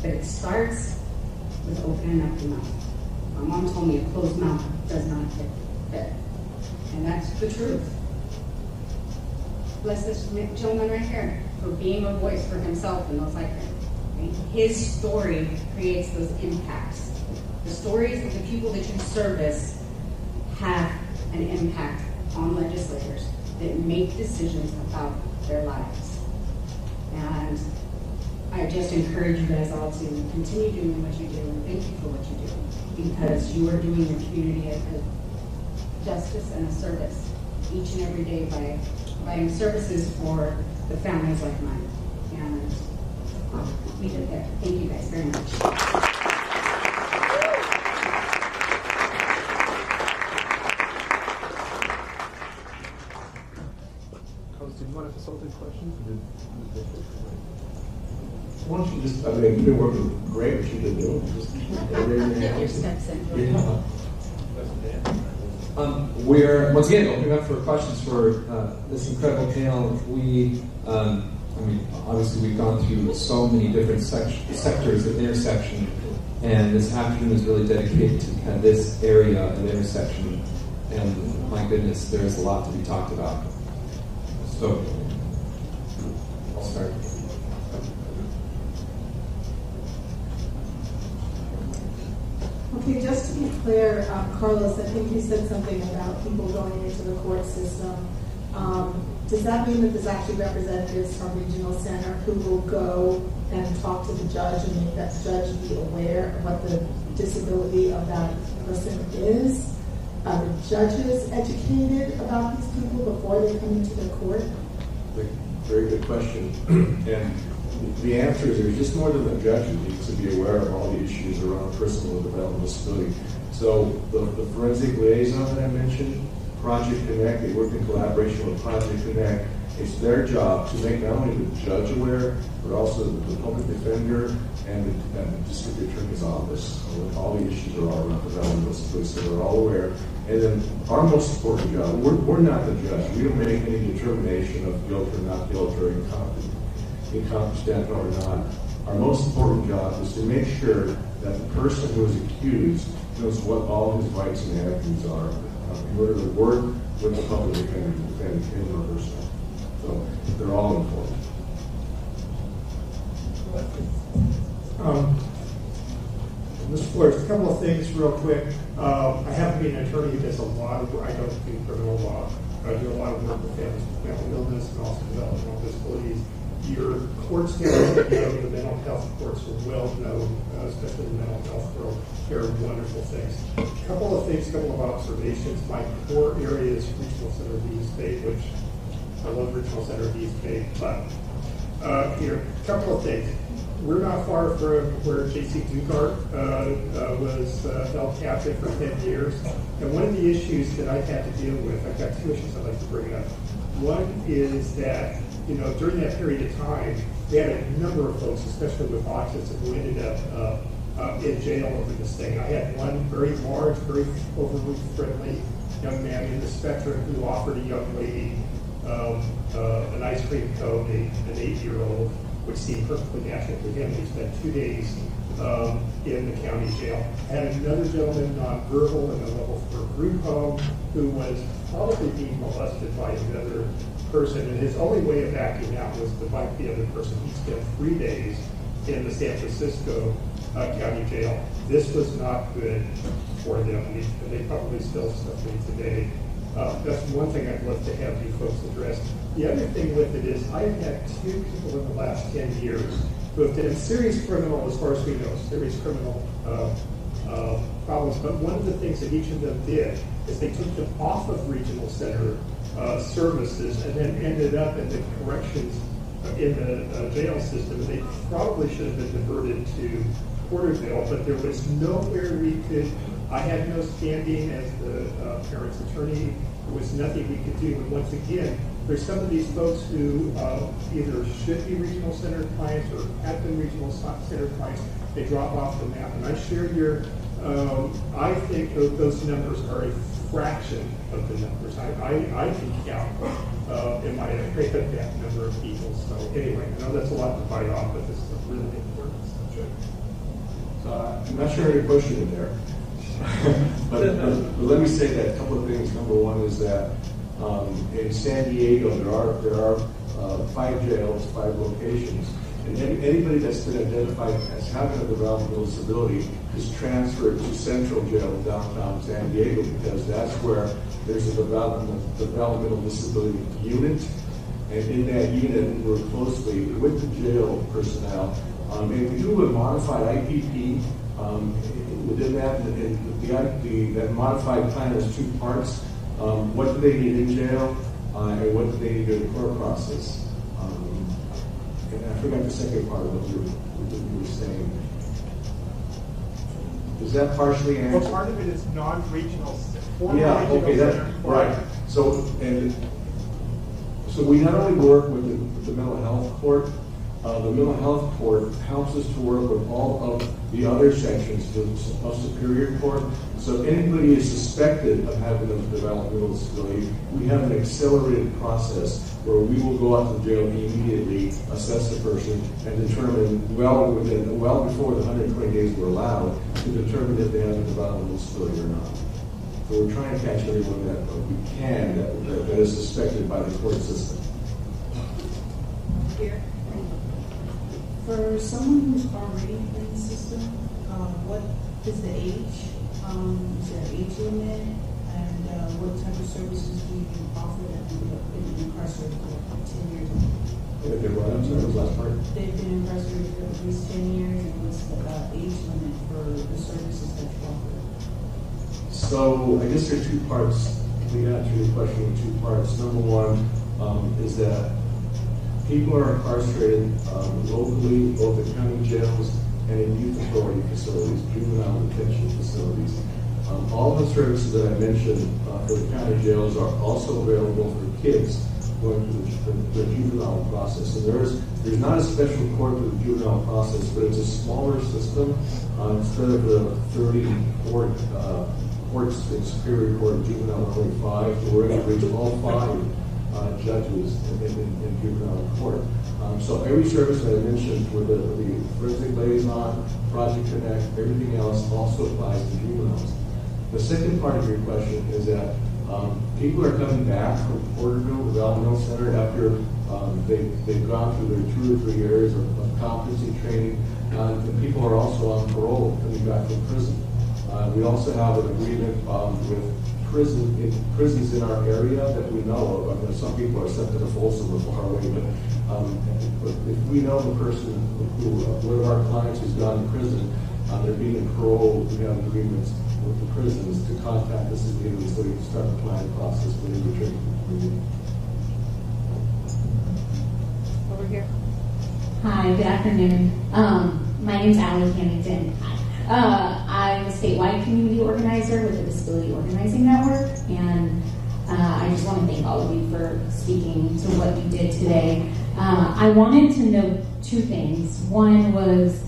But it starts with opening up the mouth. My mom told me a closed mouth does not fit. And that's the truth. Bless this gentleman right here for being a voice for himself and those like him. Right? His story creates those impacts. The stories of the people that you service have an impact on legislators that make decisions about their lives. And I just encourage you guys all to continue doing what you do, and thank you for what you do, because you are doing your community a justice and a service each and every day by providing services for the families like mine. And I'll leave it there. Thank you guys very much. Did you want to facilitate questions? Why don't you just, I mean, you've been working great, what you've been doing. Just Get your steps in. We're, once again, opening up for questions for this incredible panel. Obviously we've gone through so many different sectors of intersection, and this afternoon is really dedicated to kind of this area of intersection, and my goodness, there's a lot to be talked about. So, I'll start. Okay, just to be clear, Carlos, I think you said something about people going into the court system. Does that mean that there's actually representatives from Regional Center who will go and talk to the judge and make that judge be aware of what the disability of that person is? Are the judges educated about these people before they come into the court? Very good question. And the answer is there's just more than the judge who needs to be aware of all the issues around personal and developmental disability. So the forensic liaison that I mentioned, Project Connect, they work in collaboration with Project Connect. It's their job to make not only the judge aware, but also the public defender and the district attorney's office. All the issues are all around developmental disability, so they're all aware. And then our most important job, we're not the judge. We don't make any determination of guilt or not guilt or incompetent or not. Our most important job is to make sure that the person who is accused knows what all his rights and attitudes are in order to work with the public defender to defend him or herself. So they're all important. Mr. Flores, a couple of things real quick. I happen to be an attorney who does a lot of work. I don't do criminal law. I do a lot of work with families with mental illness and also developmental disabilities. Your courts down the mental health courts are well known, especially in the mental health world. They're wonderful things. A couple of observations. My core area is Regional Center of East Bay, which I love Regional Center of East Bay. But here, a couple of things. We're not far from where J.C. Dugart was held captive for 10 years. And one of the issues that I had to deal with, I've got two issues I'd like to bring up. One is that, during that period of time, we had a number of folks, especially with autism, who ended up in jail over this thing. I had one very large, very overly friendly young man in the spectrum who offered a young lady an ice cream cone, an 8-year-old, which seemed perfectly natural to him. He spent 2 days in the county jail. I had another gentleman, nonverbal, in a level 4 group home, who was probably being molested by another person, and his only way of acting out was to bite the other person. He spent 3 days in the San Francisco county jail. This was not good for them, and they probably still suffer today. That's one thing I'd love to have you folks address. The other thing with it is I have had 2 people in the last 10 years who have been serious criminal, as far as we know, serious criminal problems. But one of the things that each of them did is they took them off of Regional Center services and then ended up in the corrections in the jail system. They probably should have been diverted to Porterville, but there was nowhere we could. I had no standing as the parent's attorney. There was nothing we could do. And once again, there's some of these folks who either should be regional center clients or have been regional center clients. They drop off the map. And I share your, I think those numbers are a fraction of the numbers. I can count in my head that number of people. So anyway, I know that's a lot to bite off, but this is a really important subject. I'm not sure any question in there. but let me say that a couple of things. Number one is that in San Diego there are 5 jails, 5 locations, and anybody that's been identified as having a developmental disability is transferred to Central Jail downtown San Diego because that's where there's a developmental disability unit, and in that unit we work closely with the jail personnel. And we do a modified IPP. Within that, that modified plan has 2 parts. What do they need in jail, and what do they need in the court process? And I forgot the second part of what you were saying. Is that partially answered? Well, part of it is non-regional. Yeah, okay, that's right. So we not only work with the mental health court. The mental health court helps us to work with all of the other sections of Superior Court. So if anybody is suspected of having a developmental disability, we have an accelerated process where we will go out to jail immediately, assess the person, and determine well before the 120 days we're allowed to determine if they have a developmental disability or not. So we're trying to catch everyone that we can that is suspected by the court system. Here. For someone who's already in the system, what is the age? Is there an age limit? And what type of services do you offer them who have been incarcerated for 10 years? If they're what? I'm sorry, the last part? They've been incarcerated for at least 10 years, and what's the age limit for the services that you offer? So I guess there are 2 parts. We answer your question in 2 parts. Number one is that people are incarcerated locally, both in county jails and in youth authority facilities, juvenile detention facilities. All the services that I mentioned for the county jails are also available for kids going through the juvenile process. And there's not a special court for the juvenile process, but it's a smaller system. Instead of the 30 courts in Superior Court and juvenile, only 5. So we're going to reach all 5 judges in juvenile court. So every service that I mentioned with the forensic liaison, Project Connect, everything else also applies to juveniles. The second part of your question is that people are coming back from Porterville Developmental Center after they've gone through their 2 or 3 years of competency training. And people are also on parole coming back from prison. We also have an agreement with prisons in our area that we know of. I mean, some people are sent to the Folsom or far away, but if we know the person one of our clients who's gone to prison, they're being paroled, we have agreements with the prisons to contact us immediately so we can start the planning process when they return. Over here. Hi, good afternoon. My name's Allie Hamilton. I'm a statewide community organizer with the Disability Organizing Network, and I just want to thank all of you for speaking to what you did today. I wanted to know 2 things. One was,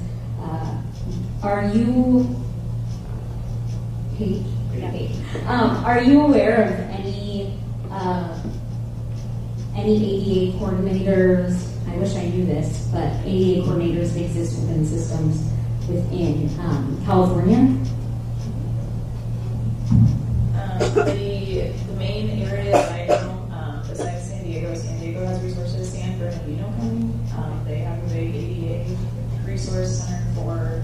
are you, Paige? Paige. Are you aware of any ADA coordinators? I wish I knew this, but ADA coordinators that exist within systems within California? The main area that I know, besides San Diego has resources. San Bernardino County, they have a big ADA resource center for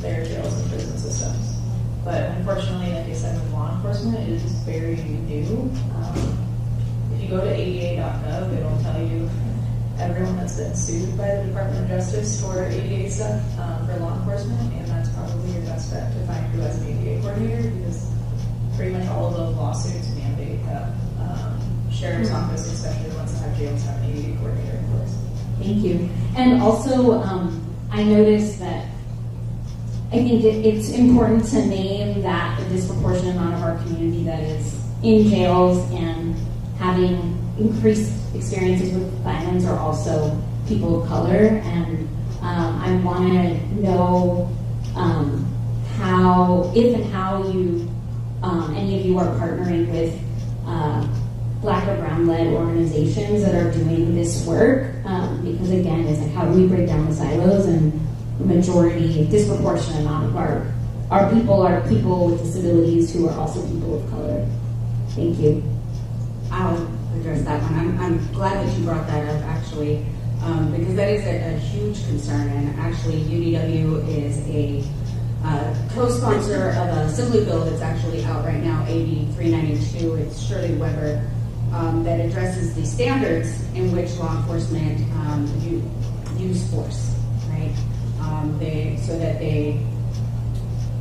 their jails and prison systems. But unfortunately, like I said, with law enforcement, it is very new. If you go to ada.gov, it'll tell you everyone that's been sued by the Department of Justice for ADA stuff for law enforcement, and that's probably your best bet to find who has an ADA coordinator, because pretty much all of those lawsuits mandate that sheriff's office, especially the ones that have jails, have an ADA coordinator in place. Thank you. And also, I noticed that I think it's important to name that a disproportionate amount of our community that is in jails and having increased experiences with violence are also people of color. And I want to know how, if and how you, any of you are partnering with Black or brown-led organizations that are doing this work, because again, it's like how do we break down the silos, and the majority, disproportionate amount of our people are people with disabilities who are also people of color. Thank you. I'll address that one. I'm glad that you brought that up, actually, because that is a huge concern. And actually, UDW is a co-sponsor of a Assembly bill that's actually out right now, AB 392. It's Shirley Weber, that addresses the standards in which law enforcement use force, right? So that they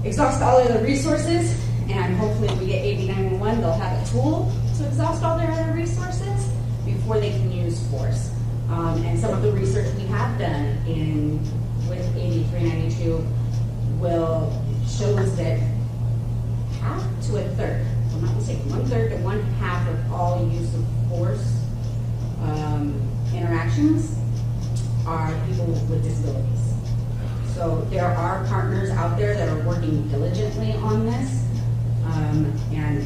exhaust all of the resources, and hopefully if we get AB 911, they'll have a tool to exhaust all their other resources before they can use force. And some of the research we have done with AB 392 shows that half to a third, I'm not mistaken, 1/3 to 1/2 of all use of force interactions are people with disabilities. So there are partners out there that are working diligently on this, and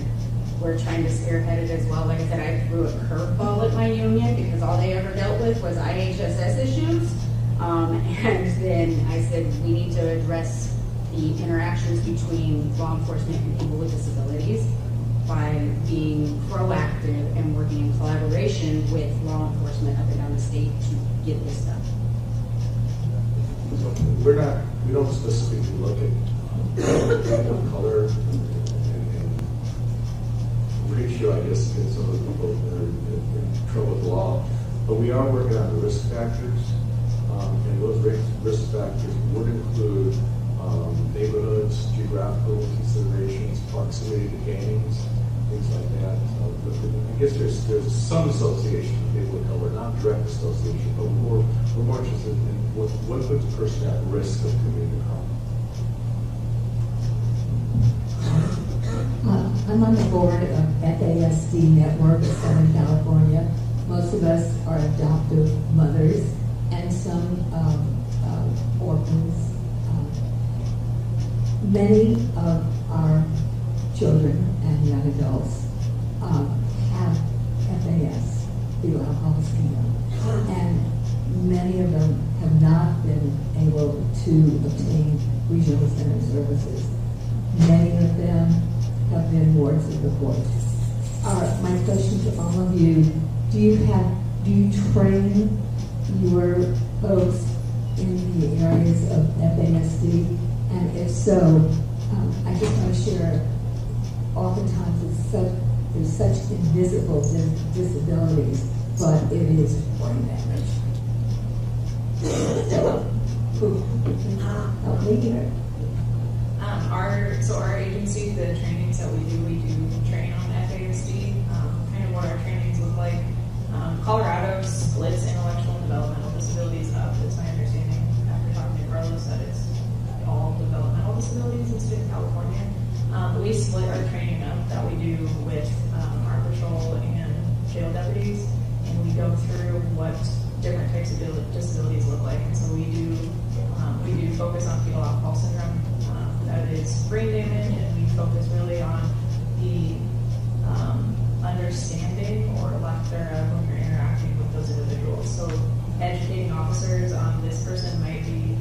we're trying to spearhead it as well. Like I said, I threw a curveball at my union because all they ever dealt with was IHSS issues, and then I said we need to address the interactions between law enforcement and people with disabilities by being proactive and working in collaboration with law enforcement up and down the state to get this done. So we don't specifically look at people of color and ratio, I guess, against some of the people that are in trouble with the law. But we are working on the risk factors, and those risk factors would include neighborhoods, geographical considerations, proximity to gangs, things like that. But I guess there's some association with people of color, not direct association, but we're more interested in what puts a person at risk of committing harm. I'm on the board of FASD Network of Southern California. Most of us are adoptive mothers and some orphans. Many of our children and young adults have FAS, fetal alcohol syndrome, and many of them have not been able to obtain regional center services. Many of them have been wards of the court. My question to all of you, do you train your folks in the areas of FASD? And if so, I just want to share, oftentimes there's such invisible disabilities, but it is brain damage. Help me here. Our agency, the trainings that we do train on FASD, kind of what our trainings look like. Colorado splits intellectual and developmental disabilities up. It's my understanding, after talking to Carlos, that it's all developmental disabilities in the state of California. We split our training up that we do with our patrol and jail deputies, and we go through what different types of disabilities look like. And so we do focus on fetal alcohol syndrome, that is brain damage, and we focus really on the understanding or lack thereof when you're interacting with those individuals. So educating officers on this person might be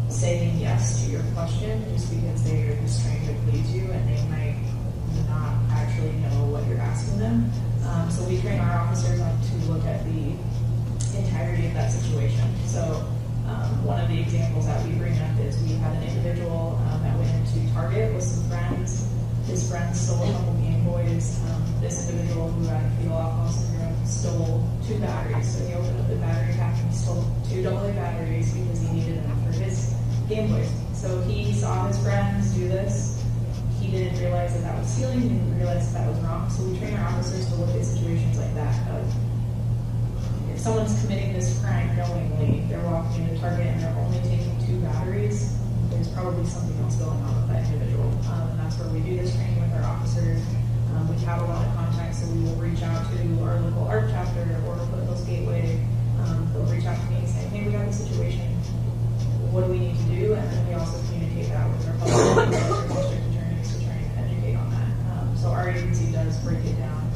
saying yes to your question just because they are just trying to please you, and they might not actually know what you're asking them. So we train our officers on to look at the entirety of that situation. So one of the examples that we bring up is we had an individual that went into Target with some friends. His friends stole a couple Game Boys. This individual who had fetal alcohol syndrome stole 2 batteries. So he opened up the battery pack and stole 2 AA batteries because he needed them for his Game Boys. So he saw his friends do this. He didn't realize that was stealing, he didn't realize that was wrong. So we train our officers to look at situations like that. If someone's committing this crime knowingly, they're walking into Target and they're only taking 2 batteries, there's probably something else going on with that individual. And that's where we do this training with our officers. We have a lot of contacts, so we will reach out to our local art chapter or Foothills Gateway. They'll reach out to me saying, hey, we have a situation. What do we need to do? And then we also communicate that with our public district attorneys to try and educate on that. So our agency does break it down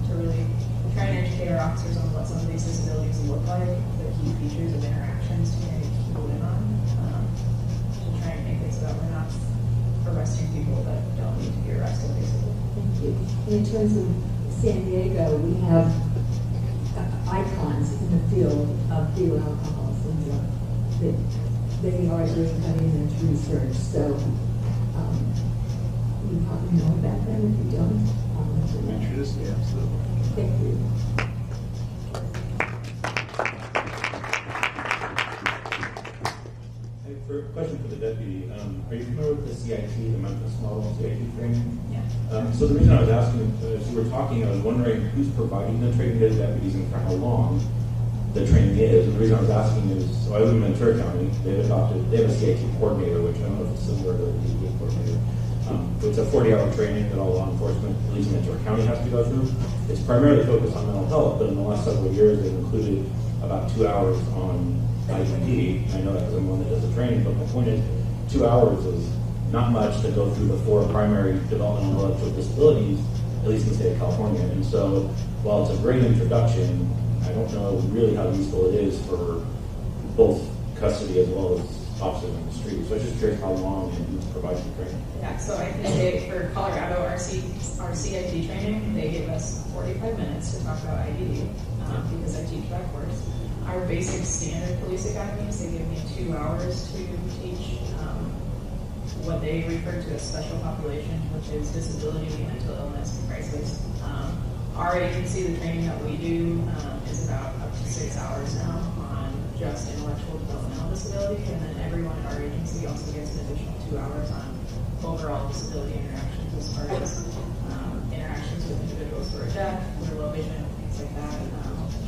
to really try and educate our officers on what some of these disabilities look like, the key features of interactions to kind of keep people in on, to try and make it so that we're not arresting people that don't need to be arrested, basically. Thank you. In terms of San Diego, we have icons in the field of fetal alcohol syndrome. They are doing cutting-edge research, so you probably know about them. If you don't, Absolutely. thank you. For a question for the deputy, are you familiar with the CIT, the Memphis Model CIT training? Yeah. So the reason I was asking, as you were talking, I was wondering who's providing the training to the deputies and for how long the training is. And the reason I was asking is, so I live in Ventura County. They have a CIT coordinator, which I don't know if it's similar to the DEA coordinator. It's a 40-hour training that all law enforcement, at least in Ventura County, has to go through. It's primarily focused on mental health, but in the last several years, they've included about 2 hours on IEP. I know that because I'm one that does the training, but my point is 2 hours is not much to go through the 4 primary developmental intellectual disabilities, at least in the state of California. And so while it's a great introduction, I don't know really how useful it is for both custody as well as officers on the street. So I was just curious how long and who provides the training. Yeah, so I think for Colorado, our CIT training, they gave us 45 minutes to talk about IDD because I teach that course. Our basic standard police academies, they give me 2 hours to teach what they refer to as special population, which is disability, mental illness, and crisis. Our agency, the training that we do is about up to 6 hours now on just intellectual developmental disability, and then everyone at our agency also gets an additional 2 hours on overall disability interactions as far as interactions with individuals who are deaf, who are low vision, things like that,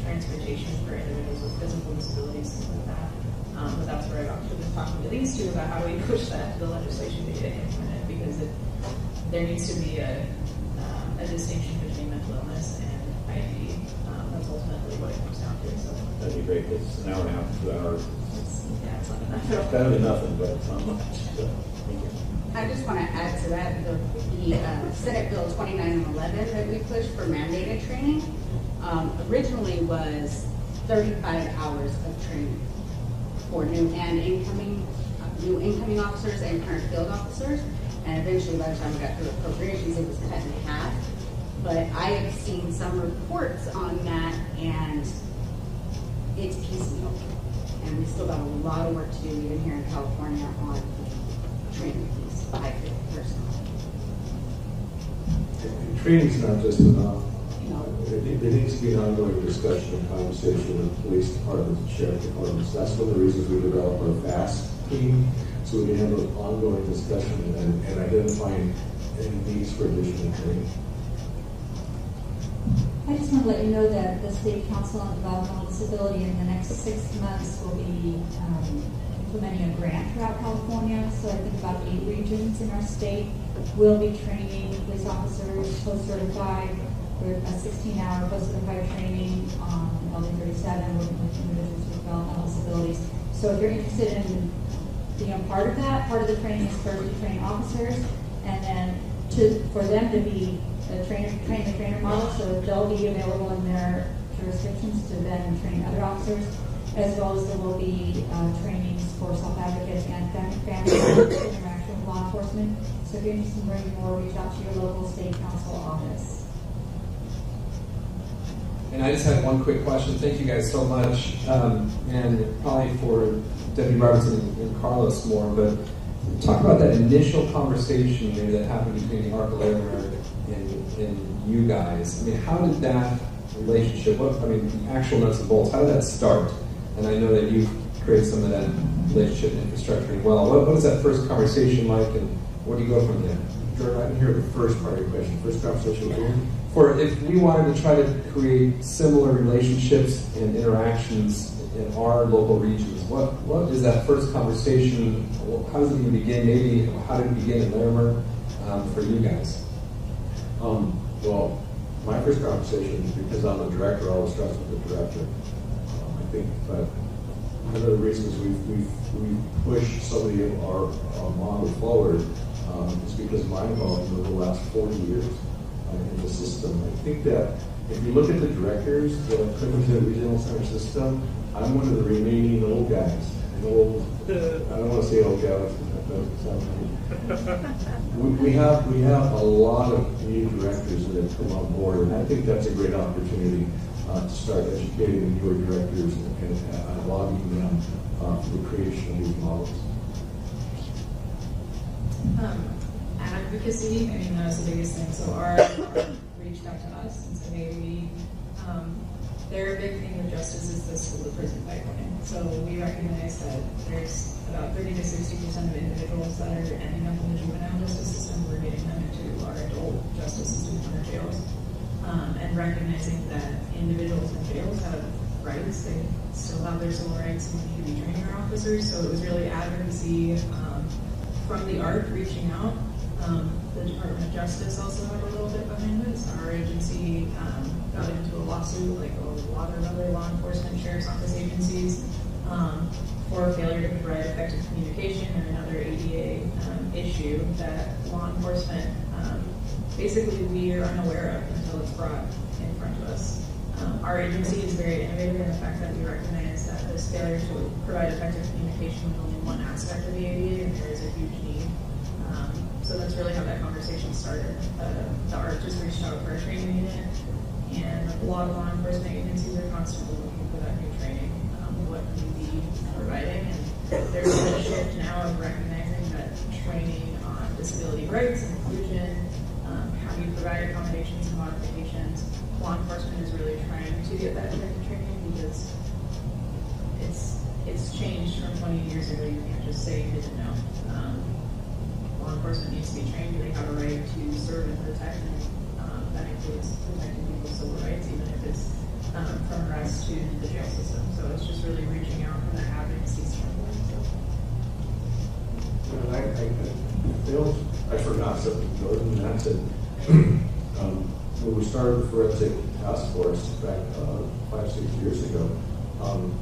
transportation for individuals with physical disabilities, things like that. But that's where I've actually been talking to these two about how do we push that to the legislation to get it implemented, because there needs to be a distinction between mental illness and IED. That's ultimately what it comes down to. So That'd be great. It's an hour and a half to 2 hours. it's not enough. It's better than nothing, but it's not much. So, thank you. I just want to add to that, the Senate Bill 2911 that we pushed for mandated training originally was 35 hours of training for new incoming officers and current field officers. And eventually, by the time we got through appropriations, it was cut in half. But I have seen some reports on that, and it's piecemeal. And we still got a lot of work to do even here in California on training piece, I feel personally. Training's not just enough. There needs to be an ongoing discussion and conversation with police departments and sheriff departments. That's one of the reasons we developed our FAST team, so we can have an ongoing discussion and identifying any needs for additional training. I just want to let you know that the State Council on Developmental Disability in the next 6 months will be implementing a grant throughout California. So I think about 8 regions in our state will be training police officers, post-certified, with a 16-hour post-certified training on LD37 working with individuals with developmental disabilities. So if you're interested in being a part of that, part of the training is first to train officers, and then for them to be train the trainer model, so they'll be available in their jurisdictions to then train other officers, as well as there will be trainings for self-advocates and family interaction with law enforcement. So if you're interested in learning more, reach out to your local state council office. And I just had one quick question. Thank you guys so much. And probably for Deputy Robertson and Carlos more, but talk about that initial conversation maybe that happened between the Larimer and you guys. I mean, how did that relationship, the actual nuts and bolts, how did that start? And I know that you've created some of that relationship infrastructure as well. What was that first conversation like, and where do you go from there? Jordan, I didn't hear the first part of your question. First conversation with you? For if we wanted to try to create similar relationships and interactions in our local regions, what is that first conversation? How does it even begin? Maybe how did it begin in Larimer for you guys? Well, my first conversation, because I'm a director, I always start with the director. I think that one of the reasons we've pushed so many of our model forward is because of my involvement over the last 40 years in the system. I think that if you look at the directors that have come into the regional center system, I'm one of the remaining old guys. I don't want to say old guys. We have a lot of new directors that have come on board, and I think that's a great opportunity to start educating the newer directors and lobbying them for the creation of these models. Advocacy, I mean, that's the biggest thing. So our reached out to us and said, hey, their big thing with justice is the school to prison pipeline. So we recognize that there's about 30 to 60% of individuals that are ending up in the juvenile justice system. We're getting them into our adult justice system in our jails. And recognizing that individuals in jails have rights, they still have their civil rights, and we need to be training our officers. So it was really advocacy from the ARC reaching out. The Department of Justice also had a little bit behind this. Our agency got into a lawsuit, like a lot of other law enforcement, sheriff's office agencies, for failure to provide effective communication, and another ADA issue that law enforcement basically we are unaware of until it's brought in front of us. Our agency is very innovative in the fact that we recognize that this failure to provide effective communication is only one aspect of the ADA, and there is a huge need. So that's really how that conversation started. The ARC just reached out for a training unit, and a lot of law enforcement agencies are constantly looking for that new training. What can we be providing? And there's been a shift now of recognizing that training on disability rights and inclusion, how do you provide accommodations and modifications, law enforcement is really trying to get that type of training because it's changed from 20 years ago. You can't just say you didn't know. Law enforcement needs to be trained. They have a right to serve and protect, and that includes protecting people's civil rights, even if it's from arrest to the jail system. So it's just really reaching out from that advocacy standpoint. I forgot something, Jordan, and that's it. When we started the forensic task force back 5-6 years ago,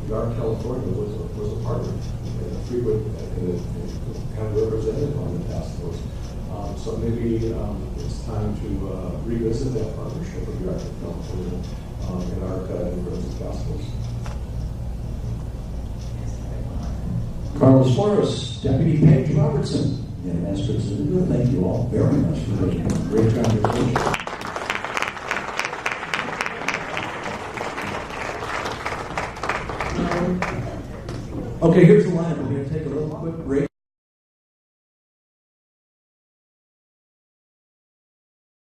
Yard, California was a partner and a frequent kind of representative on the task force. So maybe it's time to revisit that partnership with Yard, California and our forensic task force. Carlos Flores, Deputy Paige Robertson, and Astrid Zuniga, thank you all very much for making a great conversation. Okay, here's the line. We're going to take a little